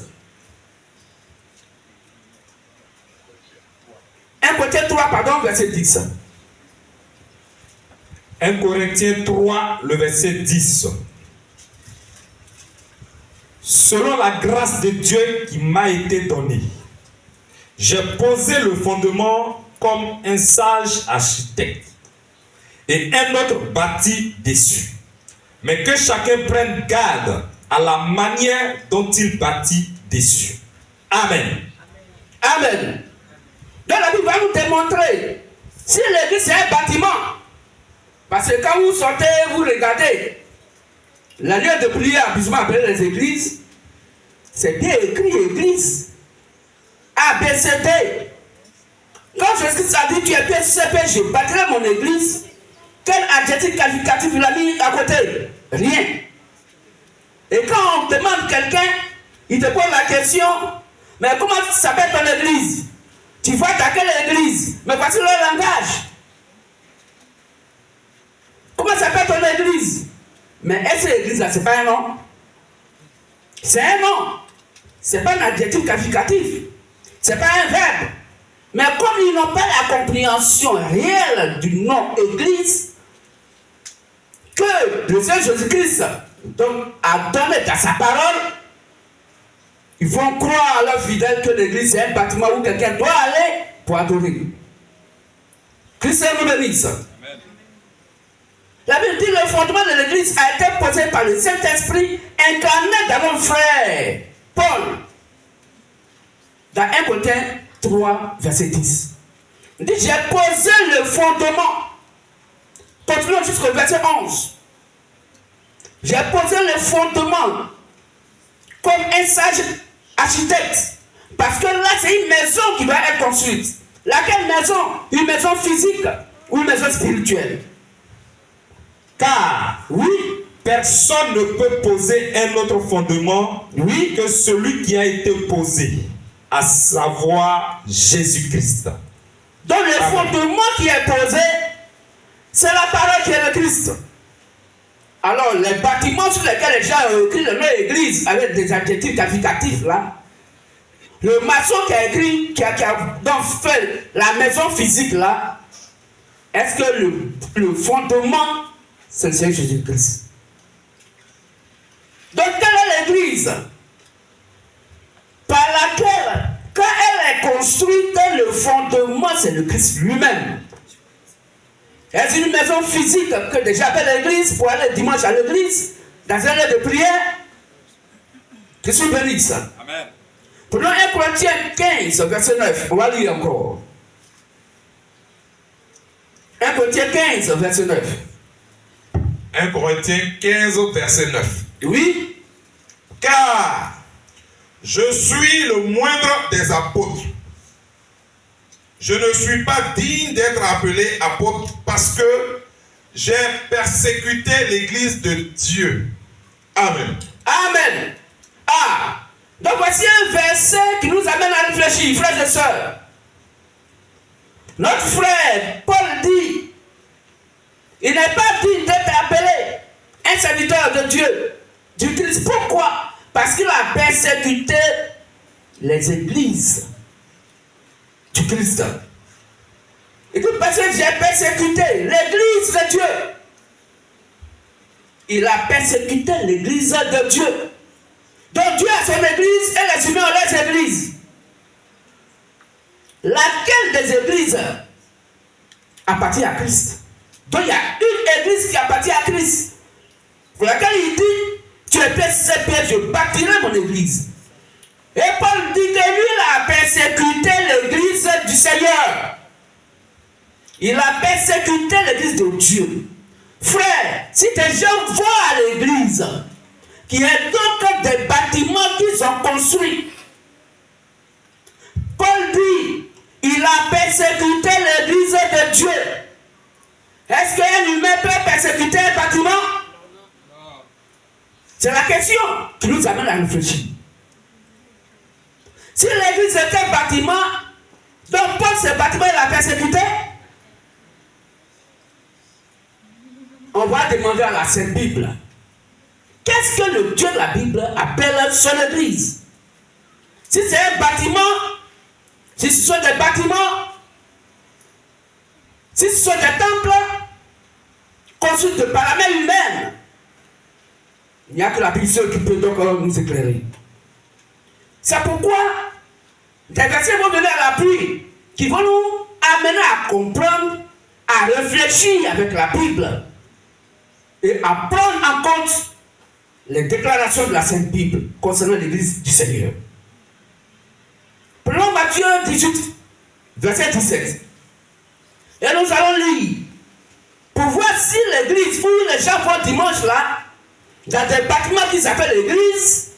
S1: 1 Corinthiens 3, pardon, verset 10.
S2: 1 Corinthiens 3, le verset 10. Selon la grâce de Dieu qui m'a été donnée, j'ai posé le fondement comme un sage architecte et un autre bâti dessus. Mais que chacun prenne garde à la manière dont il bâtit dessus. Amen.
S1: Amen. Donc la Bible va nous démontrer si l'église c'est un bâtiment. Parce que quand vous sortez, vous regardez la lieu de prière, habituellement appelée les églises, c'est bien écrit église. A, B, C, D. Quand Jésus a dit tu es PCP, je bâtirai mon église, quel adjectif qualificatif il a mis à côté? Rien. Et quand on demande quelqu'un, il te pose la question, mais comment s'appelle ton église? Tu vas dans quelle église? Mais voici le langage. Comment s'appelle ton église? Mais est-ce que l'église là, c'est pas un nom? C'est un nom. C'est pas un adjectif qualificatif. C'est pas un verbe. Mais comme ils n'ont pas la compréhension réelle du nom Église, que le Seigneur Jésus-Christ a donné dans sa parole, ils vont croire à leurs fidèles que l'église est un bâtiment où quelqu'un doit aller pour adorer. Christ nous bénisse. La Bible dit que le fondement de l'église a été posé par le Saint-Esprit incarné dans mon frère Paul. Dans 1 Corinthiens 3, verset 10. Il dit, j'ai posé le fondement. Continuons jusqu'au verset 11. J'ai posé le fondement comme un sage architecte. Parce que là, c'est une maison qui doit être construite. Laquelle maison? Une maison physique ou une maison spirituelle?
S2: Car, oui, personne ne peut poser un autre fondement, oui, que celui qui a été posé, à savoir Jésus-Christ.
S1: Donc le fondement qui est posé, c'est la parole qui est le Christ. Alors les bâtiments sur lesquels les gens ont écrit le nom église avec des adjectifs qualificatifs là, le maçon qui a écrit, qui a donc fait la maison physique là, est-ce que le fondement c'est le Seigneur Jésus-Christ? Donc quelle est l'église par laquelle, quand elle est construite, le fondement c'est le Christ lui-même? Est-ce une maison physique que déjà appelle l'église pour aller dimanche à l'église, dans un lieu de prière? Que suis bénisse. Amen. Prenons 1 Corinthiens 15, verset 9. On va lire encore. 1 Corinthiens 15, verset 9.
S3: 1 Corinthiens 15, verset 9.
S1: Oui.
S3: Car je suis le moindre des apôtres. Je ne suis pas digne d'être appelé apôtre parce que j'ai persécuté l'église de Dieu. Amen.
S1: Amen. Ah. Donc voici un verset qui nous amène à réfléchir, frères et sœurs. Notre frère Paul dit, il n'est pas digne d'être appelé un serviteur de Dieu, du Christ. Pourquoi? Parce qu'il a persécuté les églises du Christ. Il dit parce que j'ai persécuté l'église de Dieu. Il a persécuté l'église de Dieu. Donc Dieu a son église et les humains ont leurs églises. Laquelle des églises appartient à Christ? Donc il y a une église qui appartient à Christ. Pour laquelle il dit, tu es ces pierres, je bâtirai mon église. Et Paul dit que lui, il a persécuté l'église du Seigneur. Il a persécuté l'église de Dieu. Frère, si tes gens vont à l'église, qui est donc des bâtiments qu'ils ont construits, Paul dit, il a persécuté l'église de Dieu. Est-ce qu'un humain peut persécuter un bâtiment? C'est la question qui nous amène à réfléchir. Si l'église était un bâtiment, donc Paul, ce bâtiment, il a persécuté. On va demander à la Sainte Bible, qu'est-ce que le Dieu de la Bible appelle son église? Si c'est un bâtiment, si ce sont des bâtiments, si ce sont des temples construits par la main humaine, il n'y a que la Bible qui peut donc nous éclairer. C'est pourquoi des versets vont venir à l'appui qui vont nous amener à comprendre, à réfléchir avec la Bible et à prendre en compte les déclarations de la Sainte Bible concernant l'église du Seigneur. Prenons Matthieu 18, verset 17. Et nous allons lire pour voir si l'église où les gens vont dimanche là, dans des bâtiments qui s'appellent l'église,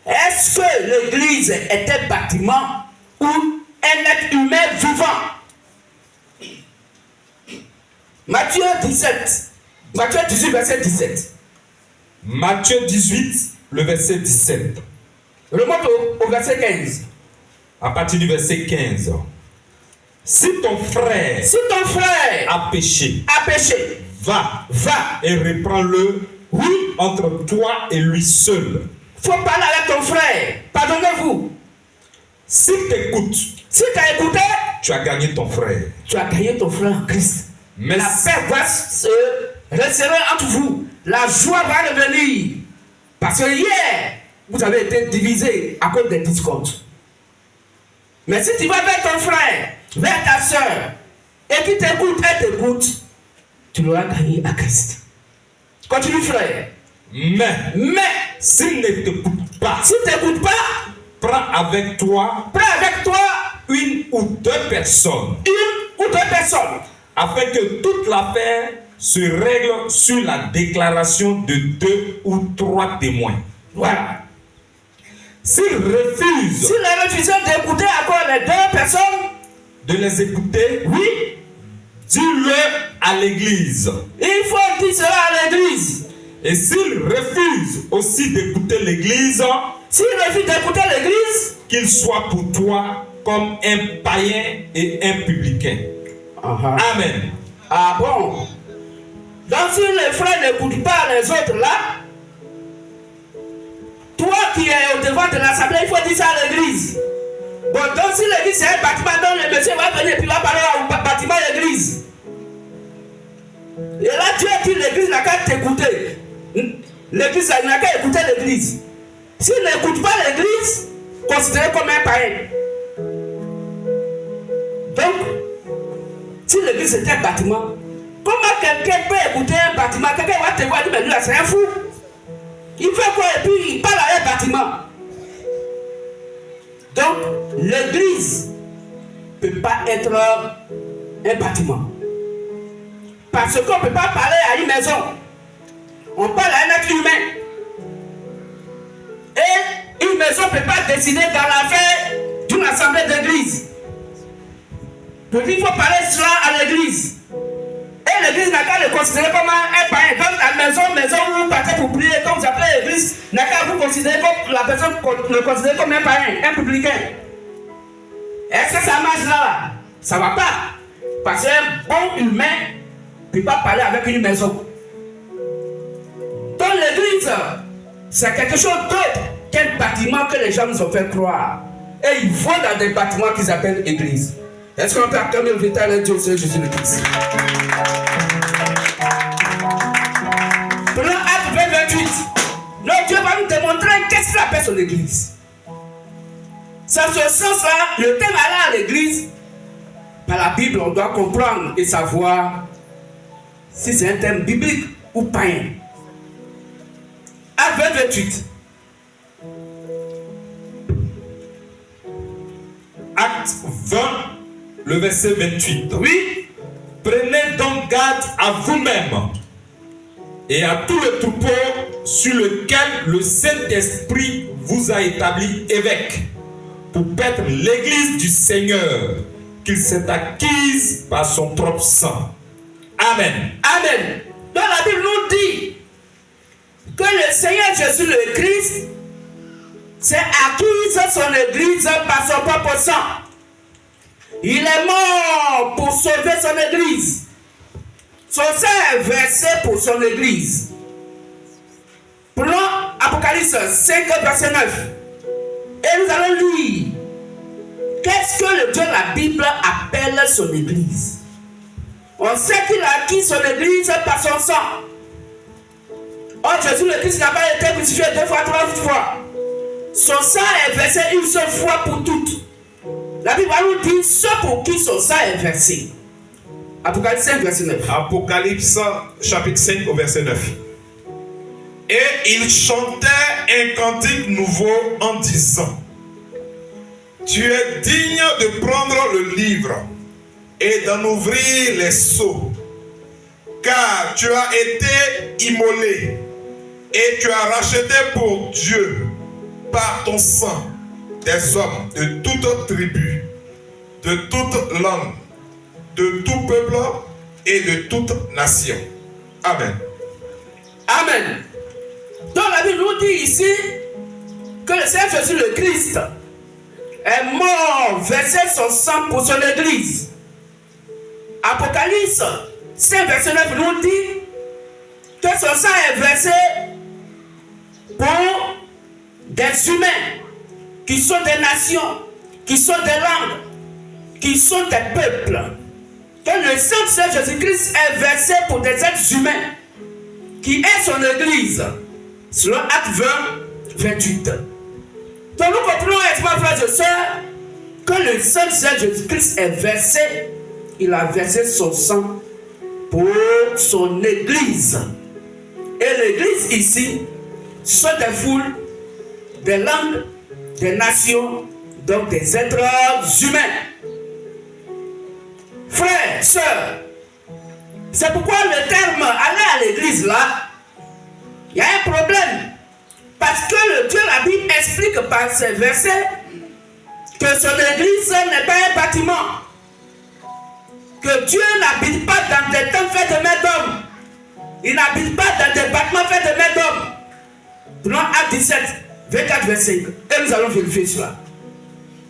S1: est-ce que l'église est un bâtiment ou un être humain vivant? Matthieu 17. Matthieu 18, verset 17.
S2: Matthieu 18, le verset 17.
S1: Remonte au verset 15.
S2: À partir du verset 15. Si ton frère a péché, va et reprends-le, oui, entre toi et lui seul.
S1: Il faut parler avec ton frère. Pardonnez-vous.
S2: S'il t'écoute,
S1: si tu as
S2: tu as gagné ton frère.
S1: tu as gagné ton frère en Christ.
S2: Mais
S1: La paix va se resserrer entre vous. La joie va revenir. Parce que hier, vous avez été divisés à cause des discordes. Mais si tu vas vers ton frère, vers ta soeur, et qui t'écoute, elle t'écoute, tu l'auras gagné à Christ. Continue, frère.
S2: Mais s'il ne t'écoute pas,
S1: S'il ne t'écoute pas,
S2: prends avec toi une ou deux personnes, afin que toute l'affaire se règle sur la déclaration de 2 ou 3 témoins.
S1: Voilà.
S2: S'il refuse
S1: S'il a refusé d'écouter encore les 2 personnes,
S2: de les écouter,
S1: oui,
S2: dis-le à l'église.
S1: il faut dire cela à l'église.
S2: Et s'il refuse aussi d'écouter l'église,
S1: S'il refuse d'écouter l'église,
S2: qu'il soit pour toi comme un païen et un publicain. Amen.
S1: Ah bon? Donc si les frères n'écoutent pas les autres là, toi qui es au devant de l'assemblée, il faut dire ça à l'église. Bon, donc si l'église c'est un bâtiment, donc le monsieur va venir et puis va parler au bâtiment de l'église. Et là Dieu dit l'église n'a qu'à t'écouter. L'église n'a qu'à écouter l'église. S'il n'écoute pas l'église, considéré comme un païen. Donc, si l'église est un bâtiment, comment quelqu'un peut écouter un bâtiment? Quelqu'un va te voir et dire, mais lui là c'est un fou. Il fait quoi et puis il parle à un bâtiment. Donc, l'église ne peut pas être un bâtiment. Parce qu'on ne peut pas parler à une maison. On parle à un être humain. Et une maison ne peut pas décider dans l'affaire d'une assemblée d'église. Donc il faut parler cela à l'église. Et l'église n'a qu'à le considérer comme un païen. Comme la maison où vous partez pour prier, comme vous appelez l'église, n'a qu'à vous considérer comme la personne le considère comme un païen, un publicain. Est-ce que ça marche là? Ça ne va pas. Parce qu'un bon humain ne peut pas parler avec une maison. Donc l'église, c'est quelque chose d'autre qu'un bâtiment que les gens nous ont fait croire. Et ils vont dans des bâtiments qu'ils appellent église. Est-ce qu'on peut acclamer le véritable Dieu, c'est Jésus le Christ? Prenons Acte 28. Donc Dieu va nous démontrer qu'est-ce qu'il appelle son église. C'est en ce sens-là, le thème aller à l'église, par la Bible, on doit comprendre et savoir si c'est un thème biblique ou païen. Acte 28.
S2: Acte 20, le verset 28.
S1: Oui.
S2: Prenez donc garde à vous-même et à tout le troupeau sur lequel le Saint-Esprit vous a établi évêque pour paître l'église du Seigneur qu'il s'est acquise par son propre sang. Amen.
S1: Amen. Donc la Bible nous dit que le Seigneur Jésus le Christ s'est acquise son église par son propre sang. Il est mort pour sauver son église. Son sang est versé pour son église. Prenons Apocalypse 5, verset 9. Et nous allons lire qu'est-ce que le Dieu de la Bible appelle son église. On sait qu'il a acquis son église par son sang. Or Jésus le Christ n'a pas été crucifié 2 fois, 3 fois. Son sang est versé une seule fois pour toutes. La Bible nous dit ceux pour qui son sang est versé. Apocalypse 5, verset 9.
S3: Apocalypse chapitre 5 au verset 9. Et il chantait un cantique nouveau en disant: Tu es digne de prendre le livre et d'en ouvrir les sceaux, car tu as été immolé et tu as racheté pour Dieu par ton sang des hommes de toute tribu, de toute langue, de tout peuple et de toute nation. Amen.
S1: Amen. Donc la Bible nous dit ici que le Seigneur Jésus le Christ est mort, versé son sang pour son église. Apocalypse 5, verset 9 nous dit que son sang est versé pour des humains qui sont des nations, qui sont des langues, qui sont des peuples, que le sang de Seigneur Jésus-Christ est versé pour des êtres humains, qui est son Église, selon Acte 20, 28. Donc nous comprenons, frères et sœurs, que le sang de Seigneur Jésus-Christ est versé, il a versé son sang pour son Église. Et l'Église ici, ce sont des foules, des langues, des nations, donc des êtres humains. Frères, sœurs, c'est pourquoi le terme aller à l'église là, il y a un problème. Parce que le Dieu, la Bible explique par ces versets que son église n'est pas un bâtiment. Que Dieu n'habite pas dans des temples faits de mains d'hommes. Il n'habite pas dans des bâtiments faits de mains d'hommes. Prenons Acte 17, 24, 25. Et nous allons vérifier cela.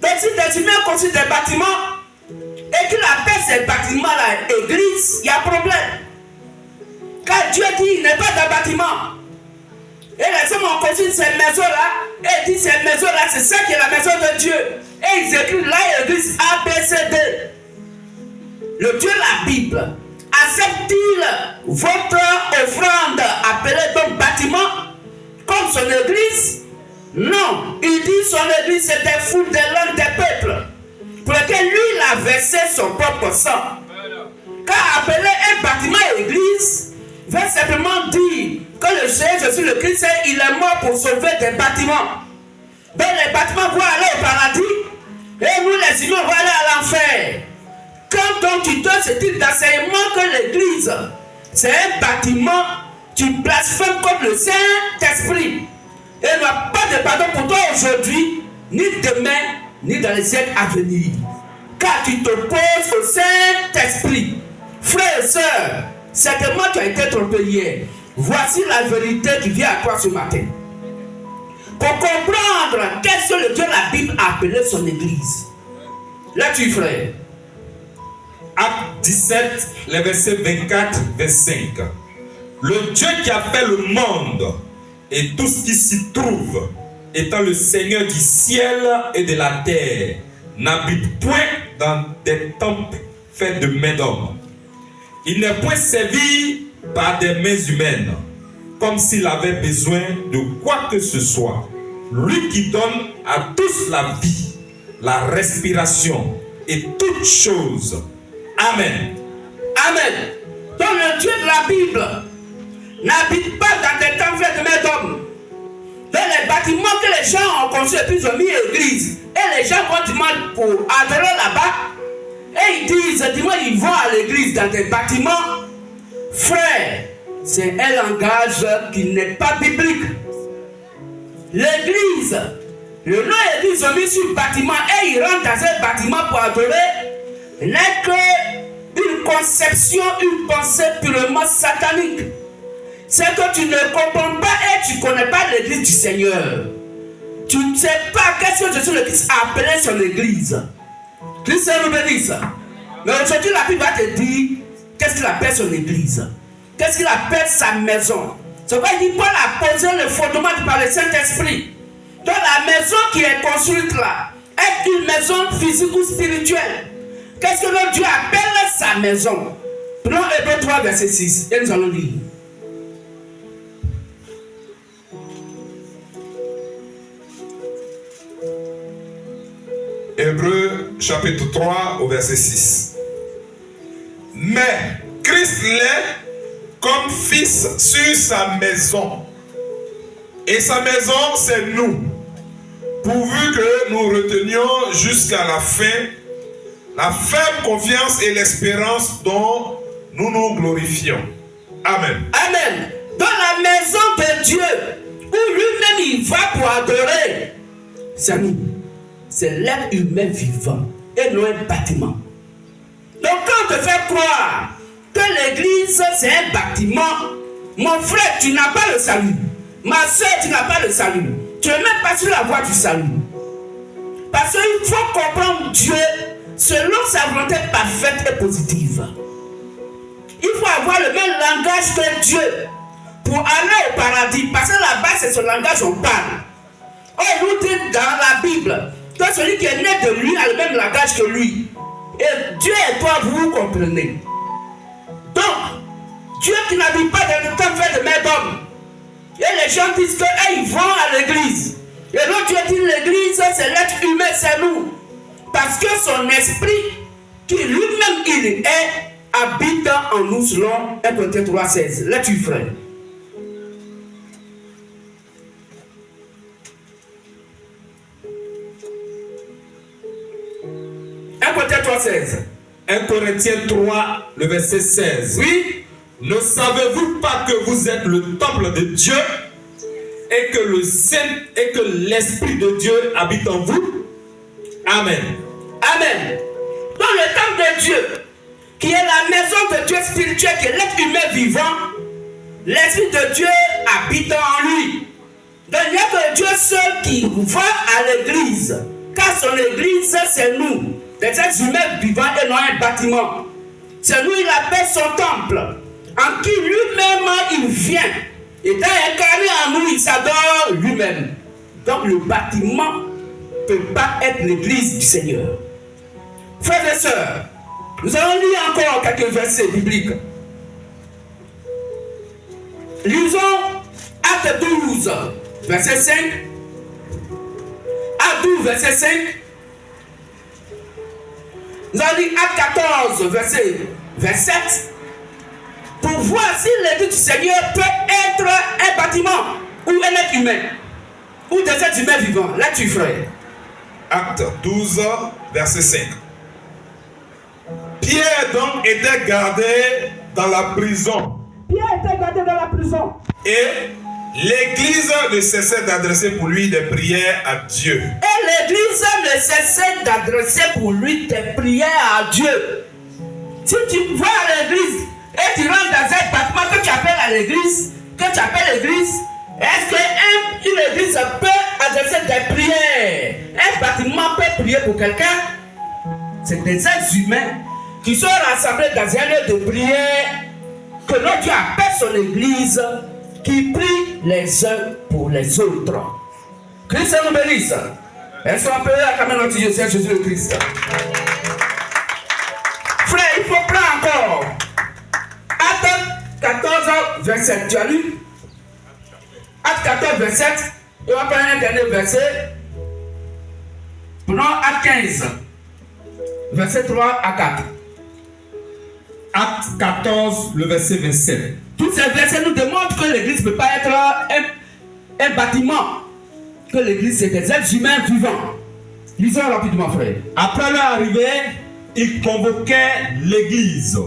S1: Donc si des humains construisent des bâtiments et qu'il appelle ces bâtiments-là église, il y a problème. Car Dieu dit il n'est pas d'un bâtiment. Et les hommes ont construit ces maisons-là et disent ces maisons-là, c'est ça qui est la maison de Dieu. Et ils écrivent là l'église ABCD. Le Dieu, la Bible, accepte-t-il votre offrande appelée donc bâtiment comme son église? Non, il dit son église c'est des foules des langues des peuples pour lesquels lui il a versé son propre sang. Car appeler un bâtiment église veut simplement dire que le Seigneur Jésus le Christ il est mort pour sauver des bâtiments. Donc les bâtiments vont aller au paradis et nous les humains vont aller à l'enfer. Quand ton tuteur se dit d'enseignement que l'église c'est un bâtiment, tu blasphèmes contre le Saint-Esprit. Et il n'y a pas de pardon pour toi aujourd'hui, ni demain, ni dans les siècles à venir. Car tu t'opposes au Saint-Esprit. Frères et sœurs, certainement tu as été trompé hier. Voici la vérité qui vient à toi ce matin. Pour comprendre qu'est-ce que le Dieu de la Bible a appelé son église. Là-dessus, frère.
S2: Acte 17, les versets 24, 25. Le Dieu qui a fait le monde et tout ce qui s'y trouve, étant le Seigneur du ciel et de la terre, n'habite point dans des temples faits de mains d'hommes. Il n'est point servi par des mains humaines, comme s'il avait besoin de quoi que ce soit. Lui qui donne à tous la vie, la respiration et toutes choses. Amen.
S1: Amen. Donc le Dieu de la Bible n'habite pas dans des temples faits de mains d'hommes. Dans les bâtiments que les gens ont construits et puis ils ont mis église. Et les gens vont dimanche pour adorer là-bas. Et ils disent, dimanche ils vont à l'église dans des bâtiments. Frère, c'est un langage qui n'est pas biblique. L'église, le nom église ils ont mis sur le bâtiment et ils rentrent dans un bâtiment pour adorer. N'est qu'une conception, une pensée purement satanique. C'est que tu ne comprends pas et tu ne connais pas l'église du Seigneur. Tu ne sais pas qu'est-ce que Jésus le Christ a appelé son église. Christ nous bénisse. Mais aujourd'hui, la Bible va te dire qu'est-ce qu'il appelle son église. Qu'est-ce qu'il appelle sa maison. C'est pourquoi il dit Paul a posé le fondement par le Saint-Esprit. Donc la maison qui est construite là est une maison physique ou spirituelle. Qu'est-ce que notre Dieu appelle sa maison? Prenons Hébreux 3, verset 6. Et nous allons lire.
S3: Hébreux chapitre 3 au verset 6. Mais Christ l'est comme fils sur sa maison. Et sa maison, c'est nous. Pourvu que nous retenions jusqu'à la fin la ferme confiance et l'espérance dont nous nous glorifions. Amen.
S1: Amen. Dans la maison de Dieu, où lui-même il va pour adorer, c'est nous. C'est l'être humain vivant et non un bâtiment. Donc quand on te fait croire que l'église c'est un bâtiment, mon frère, tu n'as pas le salut. Ma soeur, tu n'as pas le salut. Tu n'es même pas sur la voie du salut. Parce qu'il faut comprendre Dieu selon sa volonté parfaite et positive. Il faut avoir le même langage que Dieu pour aller au paradis. Parce que là-bas, c'est ce langage qu'on parle. On nous dit dans la Bible que celui qui est né de lui a le même langage que lui. Et Dieu et toi, vous comprenez. Donc, Dieu qui n'habite pas dans le temps fait de main d'homme. Et les gens disent qu'ils vont à l'église. Et l'autre Dieu dit l'église, c'est l'être humain, c'est nous. Parce que son esprit, qui lui-même il est, habite en nous selon 1 Corinthiens 3,16. Là-dessus, frère. 1 Corinthiens 3,16.
S2: 1 Corinthiens 3, le verset 16.
S1: Oui.
S2: Ne savez-vous pas que vous êtes le temple de Dieu et que l'Esprit de Dieu habite en vous? Amen.
S1: Amen. Dans le temple de Dieu, qui est la maison de Dieu spirituel, qui est l'être humain vivant, l'Esprit de Dieu habite en lui. Donc il n'y a que Dieu seul qui va à l'église. Car son église, c'est nous, des êtres humains vivants et non un bâtiment. C'est nous, il appelle son temple, en qui lui-même il vient. Étant incarné en nous, il s'adore lui-même. Donc le bâtiment ne peut pas être l'église du Seigneur. Frères et sœurs, nous allons lire encore quelques versets bibliques. Lisons Acte 12, verset 5. Acte 12, verset 5. Nous allons lire Acte 14, verset 27. Pour voir si l'église du Seigneur peut être un bâtiment ou un être humain ou des êtres humains vivants. Là-dessus, frère.
S3: Acte 12, verset 5. Pierre donc était gardé dans la prison.
S1: Pierre était gardé dans la prison.
S3: Et l'église ne cessait d'adresser pour lui des prières à Dieu.
S1: Et l'église ne cessait d'adresser pour lui des prières à Dieu. Si tu vas à l'église et tu rentres dans un bâtiment que tu appelles à l'église, est-ce qu'une église peut adresser des prières? Un bâtiment peut prier pour quelqu'un? C'est des êtres humains qui sont rassemblés dans un lieu de prière que notre Dieu appelle son église, qui prie les uns pour les autres. Christ nous bénisse. Est-ce qu'on peut acclamer notre Dieu, c'est Jésus le Christ? Frère, il faut prendre encore Acte 14, verset. Tu as lu? Acte 14, verset. Et on va prendre un dernier verset. Prenons Acte 15, verset 3 à 4.
S2: Acte 14, le verset 27.
S1: Tous ces versets nous démontrent que l'église ne peut pas être un bâtiment. Que l'église, c'est des êtres humains vivants. Lisons rapidement, frère.
S2: Après leur arrivée, ils convoquaient l'église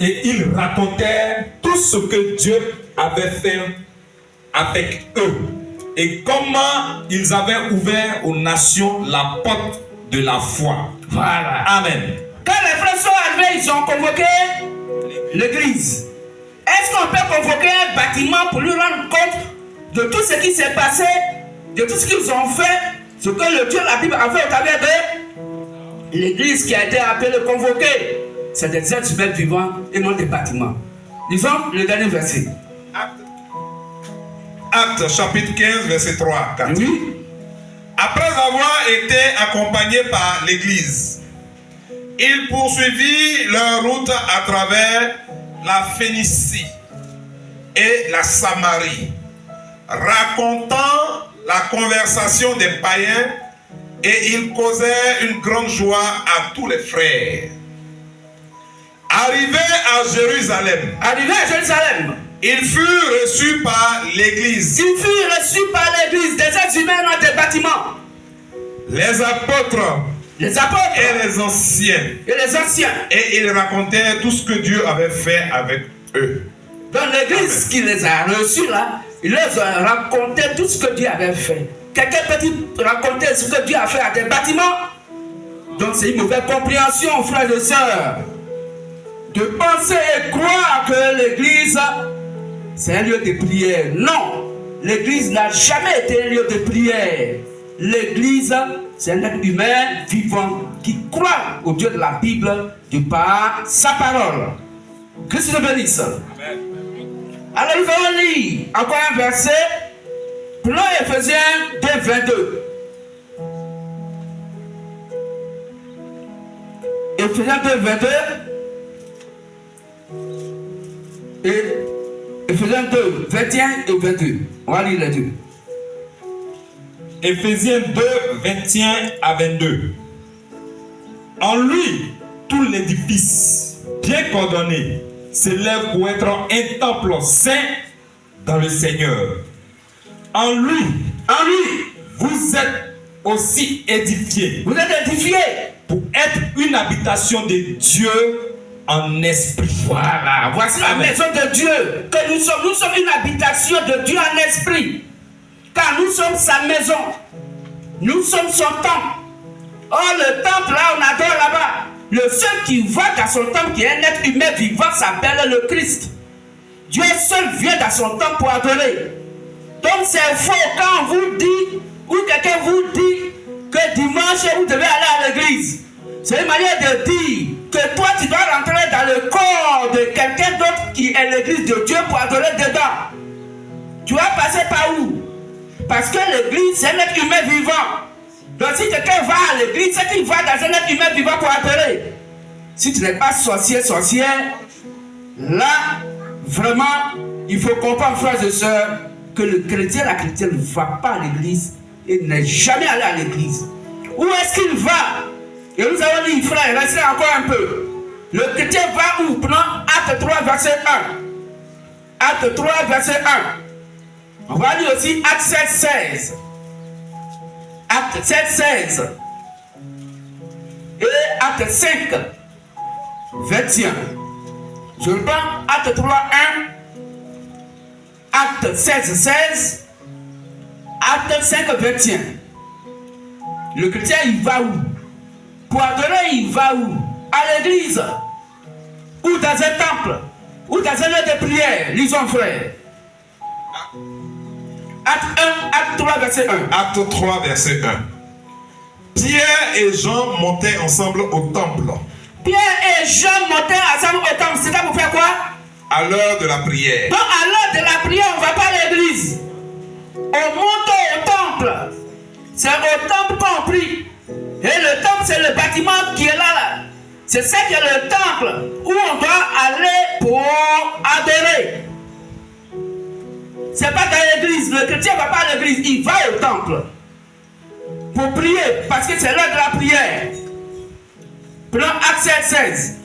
S2: et ils racontaient tout ce que Dieu avait fait avec eux et comment ils avaient ouvert aux nations la porte de la foi.
S1: Voilà.
S2: Amen.
S1: Quand les frères sont arrivés, ils ont convoqué l'église. Est-ce qu'on peut convoquer un bâtiment pour lui rendre compte de tout ce qui s'est passé, de tout ce qu'ils ont fait, ce que le Dieu de la Bible a fait au travers de l'église qui a été appelée, convoquée? C'est des êtres humains vivants et non des bâtiments. Lisons le dernier verset.
S3: Acte chapitre 15, verset 3 à 4.
S1: Oui.
S3: Après avoir été accompagnés par l'église, ils poursuivirent leur route à travers la Phénicie et la Samarie, racontant la conversation des païens, et ils causaient une grande joie à tous les frères. Arrivés à Jérusalem, ils furent reçus par l'église.
S1: Ils furent reçus par l'église, des êtres humains dans des bâtiments.
S3: Les apôtres et les anciens. Et ils racontaient tout ce que Dieu avait fait avec eux.
S1: Dans l'église qui les a reçus là, il leur a raconté tout ce que Dieu avait fait. Quelqu'un peut raconter ce que Dieu a fait à des bâtiments? Donc c'est une mauvaise compréhension, frères et sœurs, de penser et croire que l'église c'est un lieu de prière. Non, l'église n'a jamais été un lieu de prière. L'église, c'est un être humain vivant qui croit au Dieu de la Bible de par sa parole. Christ nous bénisse. Alors nous allons lire encore un verset. Prenons Éphésiens 2, 22. Ephésiens 2, 22. Et Ephésiens 2, 21 et 22. On va lire les deux.
S2: Éphésiens 2, 21 à 22. En lui, tout l'édifice, bien coordonné, s'élève pour être un temple saint dans le Seigneur. En lui, vous êtes aussi édifiés.
S1: Vous êtes édifiés
S2: Pour être une habitation de Dieu en esprit.
S1: Voilà, voici la maison de Dieu que nous sommes. Nous sommes une habitation de Dieu en esprit. Car nous sommes sa maison. Nous sommes son temple. Oh, le temple là, on adore là-bas. Le seul qui va dans son temple, qui est un être humain vivant, s'appelle le Christ. Dieu seul vient dans son temple pour adorer. Donc c'est faux quand on vous dit, ou quelqu'un vous dit, que dimanche vous devez aller à l'église. C'est une manière de dire que toi tu dois rentrer dans le corps de quelqu'un d'autre qui est l'église de Dieu pour adorer dedans. Tu vas passer par où? Parce que l'église c'est un être humain vivant. Donc si quelqu'un va à l'église, c'est qu'il va dans un être humain vivant pour adorer. Si tu n'es pas sorcier, là, vraiment, il faut comprendre, frères et sœurs, que le chrétien, la chrétienne ne va pas à l'église et n'est jamais allé à l'église. Où est-ce qu'il va? Et nous avons dit, frère, restez encore un peu. Le chrétien va où? Prenons Acte 3, verset 1. Acte 3, verset 1. On va lire aussi Acte 7, 16. Acte 7, 16. Et Acte 5, 21. Je reprends Acte 3, 1. Acte 16, 16. Acte 5, 21. Le chrétien, il va où? Pour adorer, il va où? À l'église. Ou dans un temple. Ou dans un lieu de prière. Lisons, frère. Acte 1, Acte 3, verset 1.
S3: Acte 3, verset 1. Pierre et Jean montaient ensemble au temple.
S1: Pierre et Jean montaient ensemble au temple. C'est là pour faire quoi?
S3: À l'heure de la prière.
S1: Donc à l'heure de la prière, on ne va pas à l'église. On monte au temple. C'est au temple qu'on prie. Et le temple, c'est le bâtiment qui est là. C'est ça qui est le temple où on doit aller pour adorer. C'est pas dans l'église. Le chrétien ne va pas à l'église. Il va au temple pour prier parce que c'est l'heure de la prière. Prenons Acte 7, 16.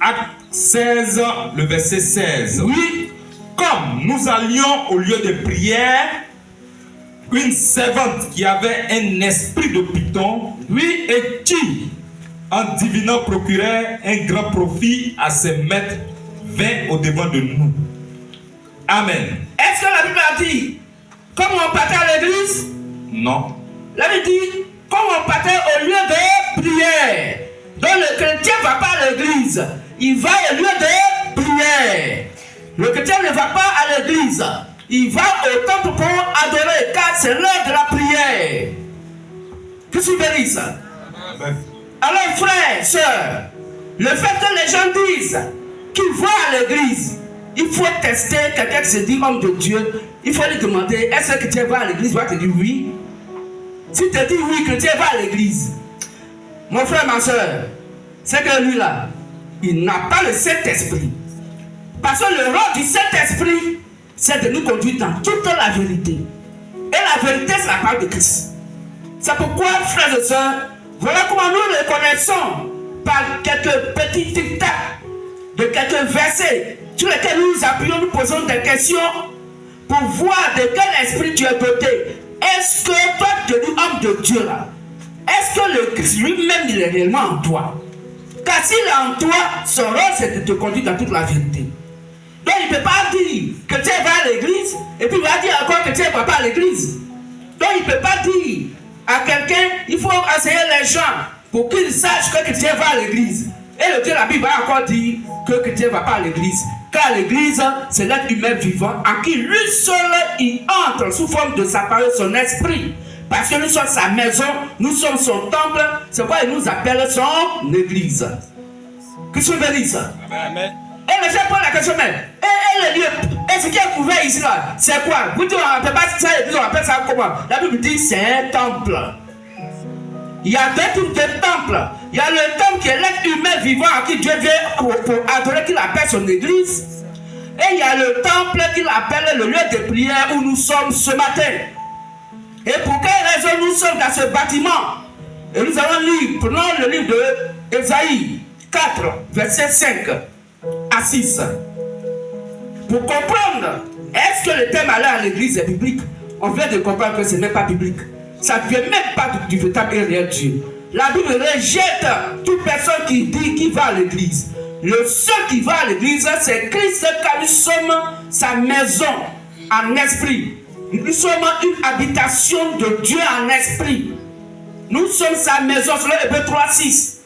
S2: Acte 16, le verset 16.
S1: Oui.
S2: Comme nous allions au lieu de prière, une servante qui avait un esprit de python,
S1: Oui.
S2: et qui, en divinant, procurait un grand profit à ses maîtres, vint au devant de nous. Amen.
S1: Est-ce que la Bible a dit comme on partait à l'église?
S2: Non.
S1: La Bible dit comme on partait au lieu de prière. Donc le chrétien ne va pas à l'église. Il va au lieu de prière. Le chrétien ne va pas à l'église. Il va au temple pour adorer, car c'est l'heure de la prière. Que tu bénisses. Alors, frères, sœurs, le fait que les gens disent qu'ils vont à l'église, il faut tester quelqu'un qui se dit homme de Dieu. Il faut lui demander, est-ce que chrétien va à l'église? Il va te dire oui. Si tu te dis oui, chrétien va à l'église. Mon frère, ma soeur, c'est que lui là, il n'a pas le Saint-Esprit. Parce que le rôle du Saint-Esprit, c'est de nous conduire dans toute la vérité. Et la vérité, c'est la parole de Christ. C'est pourquoi, frères et sœurs, voilà comment nous reconnaissons par quelques petits tic-tac de quelques versets sur lesquels nous nous appuyons, nous posons des questions pour voir de quel esprit tu es doté. Est-ce que toi, tu es homme de Dieu là? Est-ce que le Christ lui-même, il est réellement en toi? Car s'il est en toi, son rôle, c'est de te conduire dans toute la vérité. Donc il ne peut pas dire que tu vas à l'église et puis il va dire encore que tu ne vas pas à l'église. Donc il ne peut pas dire à quelqu'un, il faut enseigner les gens pour qu'ils sachent que chrétien va à l'église. Et le Dieu de la Bible va encore dire que chrétien ne va pas à l'église. Car l'église, c'est l'être humain vivant en qui lui seul, il entre sous forme de sa parole, son esprit. Parce que nous sommes sa maison, nous sommes son temple, c'est pourquoi il nous appelle son église. Que tu bénisses.
S2: Amen.
S1: Et les gens posent la question même. Et le lieu, et ce qui est couvert ici là, c'est quoi? Vous dites, on ne peut pas ça, on appelle ça comment? La Bible dit c'est un temple. Il y a deux types de temples. Il y a le temple qui est l'être humain vivant à qui Dieu vient pour adorer, qu'il appelle son église. Et il y a le temple qu'il appelle le lieu de prière où nous sommes ce matin. Et pour quelle raison nous sommes dans ce bâtiment? Et nous allons lire, prenons le livre de Ésaïe 4, verset 5 à 6. Pour comprendre, est-ce que le thème aller à l'église est biblique? On vient de comprendre que ce n'est pas biblique. Ça ne vient même pas du véritable et réel Dieu. La Bible rejette toute personne qui dit qu'il va à l'église. Le seul qui va à l'église, c'est Christ, car nous sommes sa maison en esprit. Nous sommes une habitation de Dieu en esprit. Nous sommes sa maison selon Hébreux 3:6.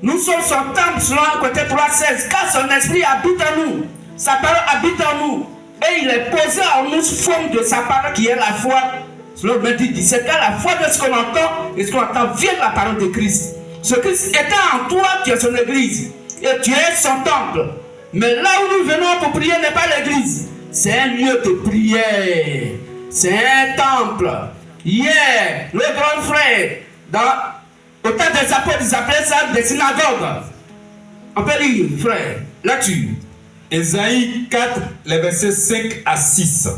S1: Nous sommes son temple selon côté 3:16. Car son esprit habite en nous. Sa parole habite en nous. Et il est posé en nous sous forme de sa parole qui est la foi. Selon Hébreux 10:17. Car la foi de ce qu'on entend et ce qu'on entend vient de la parole de Christ. Ce Christ étant en toi, tu es son église. Et tu es son temple. Mais là où nous venons pour prier n'est pas l'église. C'est un lieu de prière. C'est un temple. Hier, le grand frère, au temps des apôtres, ils appelaient ça des synagogues. On peut lire, frère, là-dessus.
S2: Ésaïe 4, les versets 5 à 6.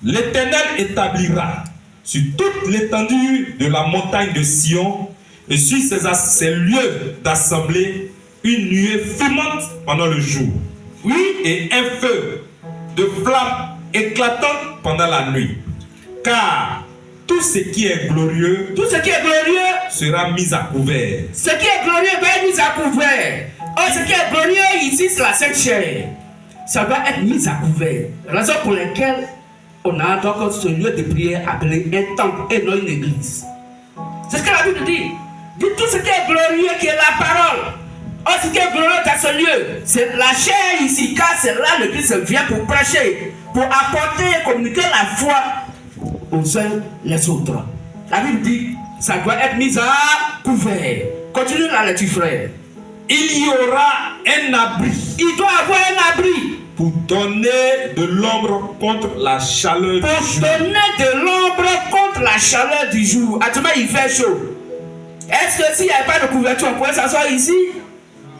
S2: L'Éternel établira sur toute l'étendue de la montagne de Sion et sur ses lieux d'assemblée une nuée fumante pendant le jour. Oui, et un feu de flamme éclatante pendant la nuit. Car tout ce qui est glorieux, sera mis à couvert.
S1: Ce qui est glorieux va être mis à couvert. Oh, ce qui est glorieux ici, c'est la Sainte Chair. Ça va être mis à couvert. Raison pour laquelle on a donc ce lieu de prière appelé un temple et non une église. C'est ce que la Bible dit. Dit tout ce qui est glorieux, qui est la parole. Oh, ce qui est glorieux dans ce lieu, c'est la chair ici, car c'est là le Christ vient pour prêcher, pour apporter et communiquer la foi aux uns les autres. La Bible dit, ça doit être mis à couvert. Continue la lecture, frère.
S2: Il y aura un abri.
S1: Il doit avoir un abri.
S2: Pour donner de l'ombre contre la chaleur du jour.
S1: Pour donner de l'ombre contre la chaleur du jour. Actuellement, il fait chaud. Est-ce que s'il n'y a pas de couverture, on pourrait s'asseoir ici?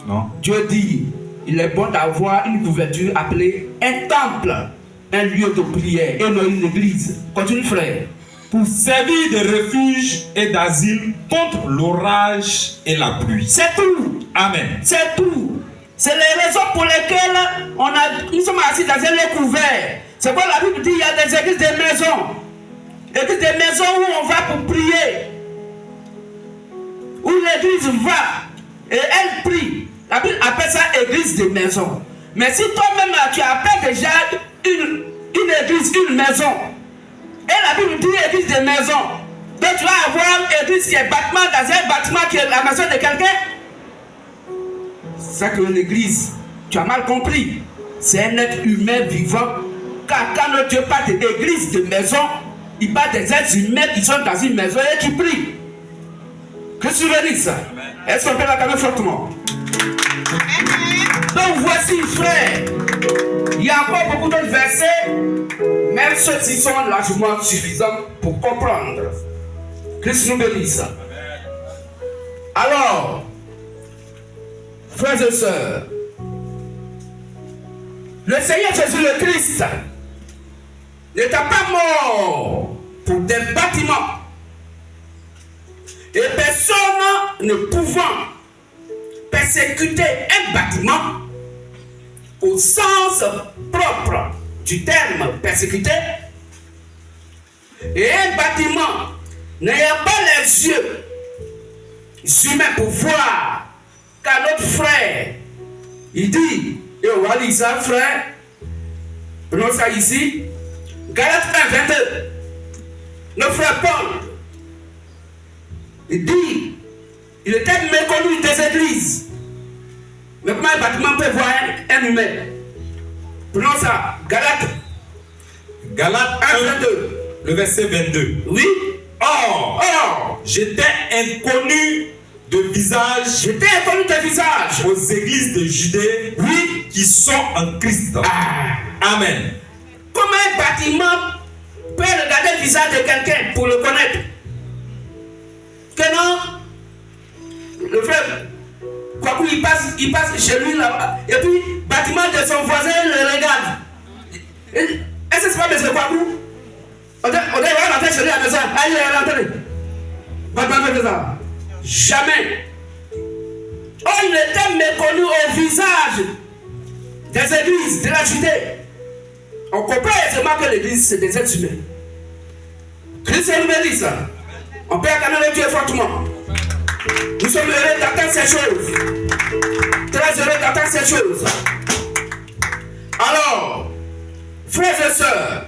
S2: Non.
S1: Dieu dit, il est bon d'avoir une couverture appelée un temple, un lieu de prière et non une église. Continue, frère.
S2: Pour servir de refuge et d'asile contre l'orage et la pluie.
S1: C'est tout.
S2: Amen.
S1: C'est tout. C'est les raisons pour lesquelles nous sommes assis dans un lieu couvert. C'est quoi la Bible dit, il y a des églises de maisons. Églises de maisons où on va pour prier. Où l'église va et elle prie. La Bible appelle ça église de maison. Mais si toi-même tu appelles déjà une église, une maison, et la Bible dit église de maison, donc tu vas avoir une église qui est bâtiment dans un bâtiment qui est la maison de quelqu'un. C'est ça que l'église, tu as mal compris. C'est un être humain vivant. Car quand notre Dieu parle d'église de maison, il parle des êtres humains qui sont dans une maison et qui prient. Que tu veux dire ça? Est-ce qu'on peut l'acclamer fortement? Donc voici, frère, il y a encore beaucoup d'autres versets, même ceux-ci sont largement suffisants pour comprendre. Christ nous bénisse. Alors, frères et sœurs, le Seigneur Jésus le Christ n'était pas mort pour des bâtiments. Et personne ne pouvant persécuter un bâtiment au sens propre du terme persécuter, et un bâtiment n'ayant pas les yeux humains pour voir, car notre frère, il dit, et on va lire ça, frère, prenons ça ici, Galates 1, 22, notre frère Paul, il dit, il était méconnu des églises. Mais comment un bâtiment peut voir un humain? Prenons ça, Galates 1, 22.
S2: Le verset 22.
S1: Oui.
S2: Or, j'étais inconnu de visage. Aux églises de Judée, oui, qui sont en Christ. Amen.
S1: Comment un bâtiment peut regarder le visage de quelqu'un pour le connaître? Que non? Le frère, quoi Kwaku, il passe chez lui là-bas. Et puis, bâtiment de son voisin, il le regarde. Est-ce que c'est pas M. Kwaku? On va rentrer chez lui à la maison. Allez, rentrez. Bâtiment fait ça. Jamais. Oh, il était méconnu au visage des églises de la Judée. On comprend aisément que l'église, c'est des êtres humains. Christ nous bénisse. On peut acclamer Dieu fortement. Nous sommes heureux d'entendre ces choses. Très heureux d'entendre ces choses. Alors, frères et sœurs,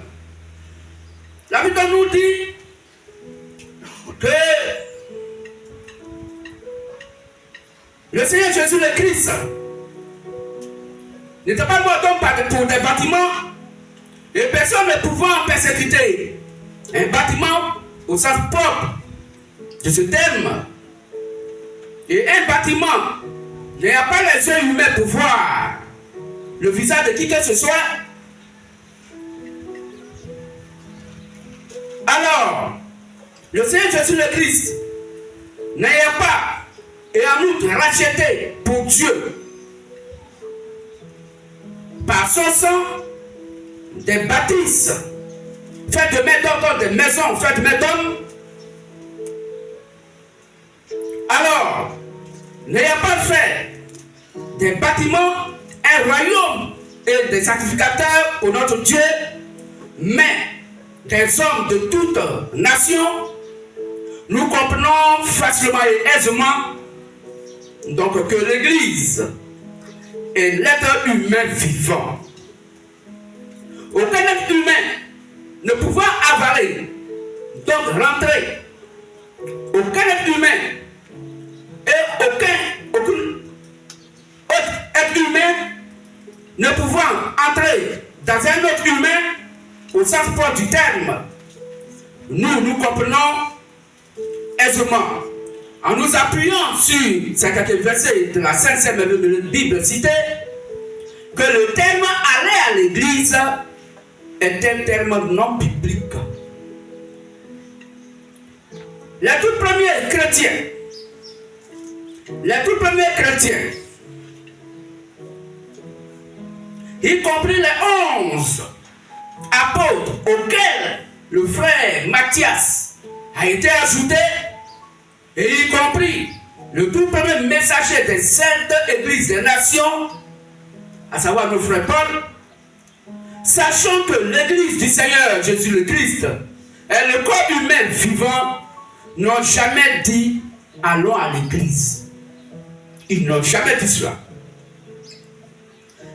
S1: la Bible nous dit que le Seigneur Jésus le Christ n'était pas mort pour des bâtiments et personne ne pouvait en persécuter. Un bâtiment au sens propre de ce terme. Et un bâtiment n'a pas les yeux humains pour voir le visage de qui que ce soit. Alors, le Seigneur Jésus le Christ n'ayant pas et en outre racheté pour Dieu par son sang des bâtisses faites de main d'homme, des maisons faites de main d'homme. Alors, n'ayant pas fait des bâtiments, un royaume et des sacrificateurs pour notre Dieu, mais des hommes de toute nation, nous comprenons facilement et aisément donc que l'Église est l'être humain vivant. Aucun être humain ne pouvant avaler, donc rentrer, aucun être humain et aucun autre être humain ne pouvant entrer dans un autre humain au sens propre du terme, nous comprenons aisément, en nous appuyant sur ces quelques versets de la Sainte Bible citée, que le terme aller à l'église est un terme non biblique. Les tout premiers chrétiens, y compris les 11 apôtres auxquels le frère Matthias a été ajouté, et y compris le tout premier messager des saintes églises des nations, à savoir nos frères Paul, sachant que l'église du Seigneur Jésus le Christ est le corps humain vivant, n'ont jamais dit allons à l'église. Ils n'ont jamais dit cela.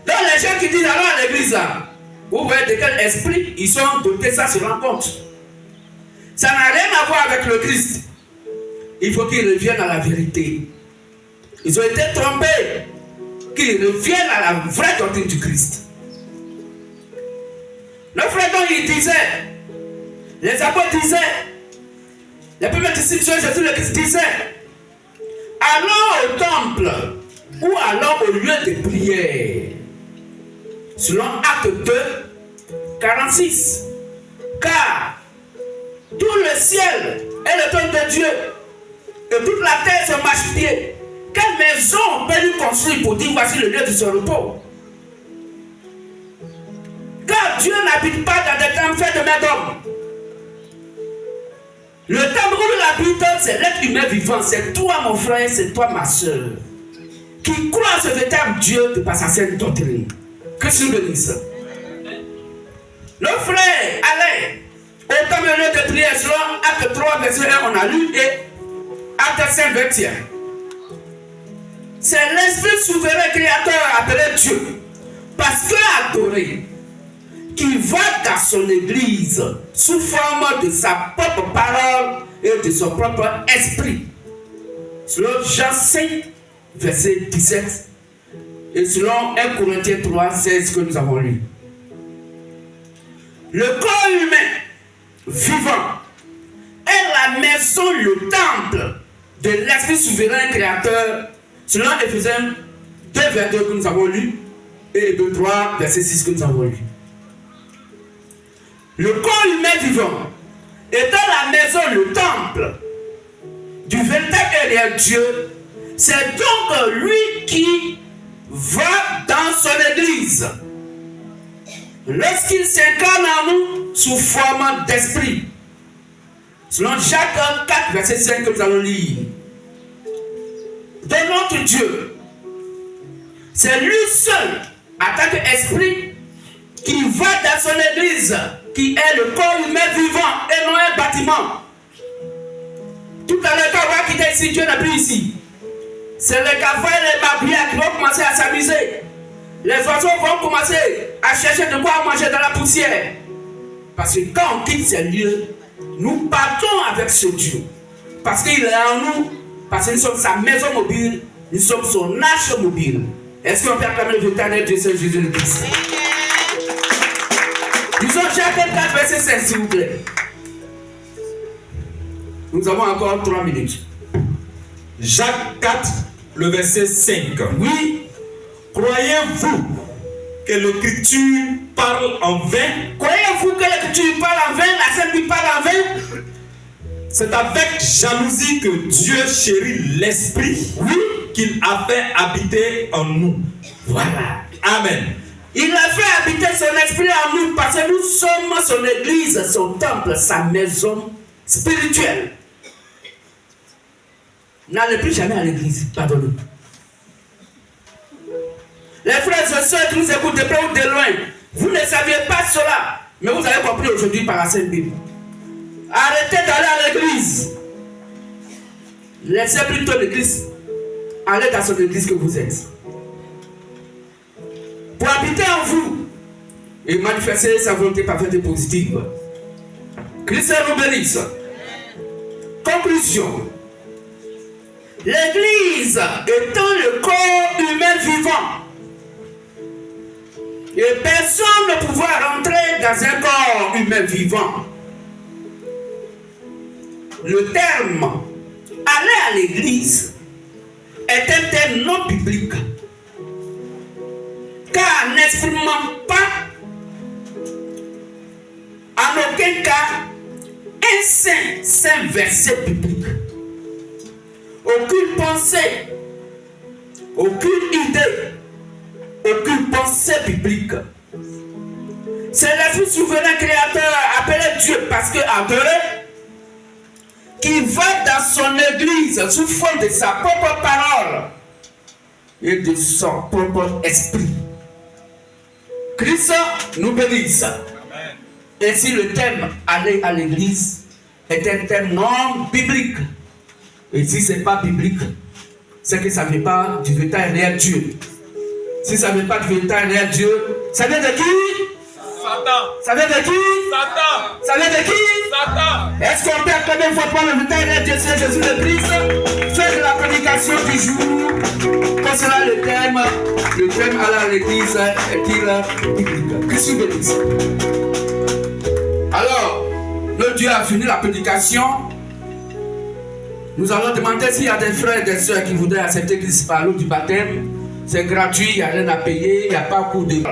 S1: Donc les gens qui disent allons à l'église là, vous voyez de quel esprit ils sont dotés, ça se rend compte. Ça n'a rien à voir avec le Christ. Il faut qu'ils reviennent à la vérité. Ils ont été trompés. Qu'ils reviennent à la vraie doctrine du Christ. Le frère donc il disait, les apôtres disaient, les premiers disciples de Jésus le Christ disaient, allons au temple ou allons au lieu de prière. Selon Acte 2, 46. Car tout le ciel est le trône de Dieu et toute la terre son marchepied. Quelle maison on peut lui construire pour dire voici le lieu de son repos? Car Dieu n'habite pas dans des temples faits de main d'homme. Le temple où il habite, c'est l'être humain vivant. C'est toi mon frère, c'est toi ma soeur, qui croit à ce véritable Dieu de par sa sainte doctrine. Que Dieu bénisse. Le frère allait au temple de prière selon Acte 3, verset 1, on a lu, et Acte 5, verset 1. C'est l'esprit souverain créateur appelé Dieu, parce que adoré, qui va dans son église sous forme de sa propre parole et de son propre esprit. Selon Jean 5, verset 17, et selon 1 Corinthiens 3, 16 que nous avons lu. Le corps humain vivant est la maison, le temple de l'esprit souverain créateur, selon Éphésiens 2, verset 2 que nous avons lu, et Hébreux 3, verset 6 que nous avons lu. Le corps humain vivant étant la maison, le temple du véritable et réel Dieu, c'est donc lui qui lorsqu'il s'incarne en nous sous forme d'esprit. Selon Jacques 4, verset 5 que nous allons lire. De notre Dieu, c'est lui seul, en tant qu'esprit, qui va dans son église, qui est le corps humain vivant et non un bâtiment. Tout à l'heure, quand on va quitter ici, Dieu n'est plus ici. C'est les cafards et les babillards qui vont commencer à s'amuser. Les oiseaux vont commencer à chercher de quoi manger dans la poussière. Parce que quand on quitte ces lieux, nous partons avec ce Dieu. Parce qu'il est en nous. Parce que nous sommes sa maison mobile. Nous sommes son arche mobile. Est-ce qu'on peut acclamer le vétérinaire de Jésus le Christ? Disons Jacques 4, verset 5, s'il vous plaît. Nous avons encore 3 minutes.
S2: Jacques 4, le verset 5.
S1: Oui.
S2: Croyez-vous que l'Écriture parle en vain?
S1: Croyez-vous que l'Écriture parle en vain? La Sainte Bible parle en vain?
S2: C'est avec jalousie que Dieu chérit l'Esprit,
S1: Oui.
S2: qu'il a fait habiter en nous.
S1: Voilà.
S2: Amen.
S1: Il a fait habiter son esprit en nous parce que nous sommes son église, son temple, sa maison spirituelle. N'allez plus jamais à l'église, pardonnez. Les frères et sœurs qui nous écoutent de près ou de loin, vous ne saviez pas cela, mais vous avez compris aujourd'hui par la Sainte Bible. Arrêtez d'aller à l'église. Laissez plutôt l'église. Allez dans son église que vous êtes. Pour habiter en vous et manifester sa volonté parfaite et positive. Christ nous bénisse. Conclusion. L'église étant le corps humain vivant. Et personne ne pouvait rentrer dans un corps humain vivant. Le terme aller à l'église est un terme non biblique. Car n'exprimant pas en aucun cas un saint verset biblique. Aucune pensée, aucune idée, aucune pensée biblique. C'est l'Esprit souverain créateur appelé Dieu parce que adorer, qui va dans son église sous forme de sa propre parole et de son propre esprit. Christ nous bénisse. Ainsi le thème aller à l'église est un thème non biblique. Et si ce n'est pas biblique, c'est que ça ne vient pas du véritable réel Dieu. Si ça ne vient pas du véritable réel Dieu, ça vient de qui?
S2: Satan.
S1: Ça vient de qui?
S2: Satan.
S1: Ça vient de qui?
S2: Satan.
S1: Est-ce qu'on peut acclamer une fois pour le véritable réel Dieu, Seigneur Jésus le Christ? Faites la prédication du jour concernant le thème aller à l'église est-il biblique? Christ vous bénisse. Alors, le Dieu a fini la prédication. Nous allons demander s'il y a des frères et des sœurs qui voudraient accepter Christ par l'eau du baptême. C'est gratuit, il n'y a rien à payer, il n'y a pas coût de...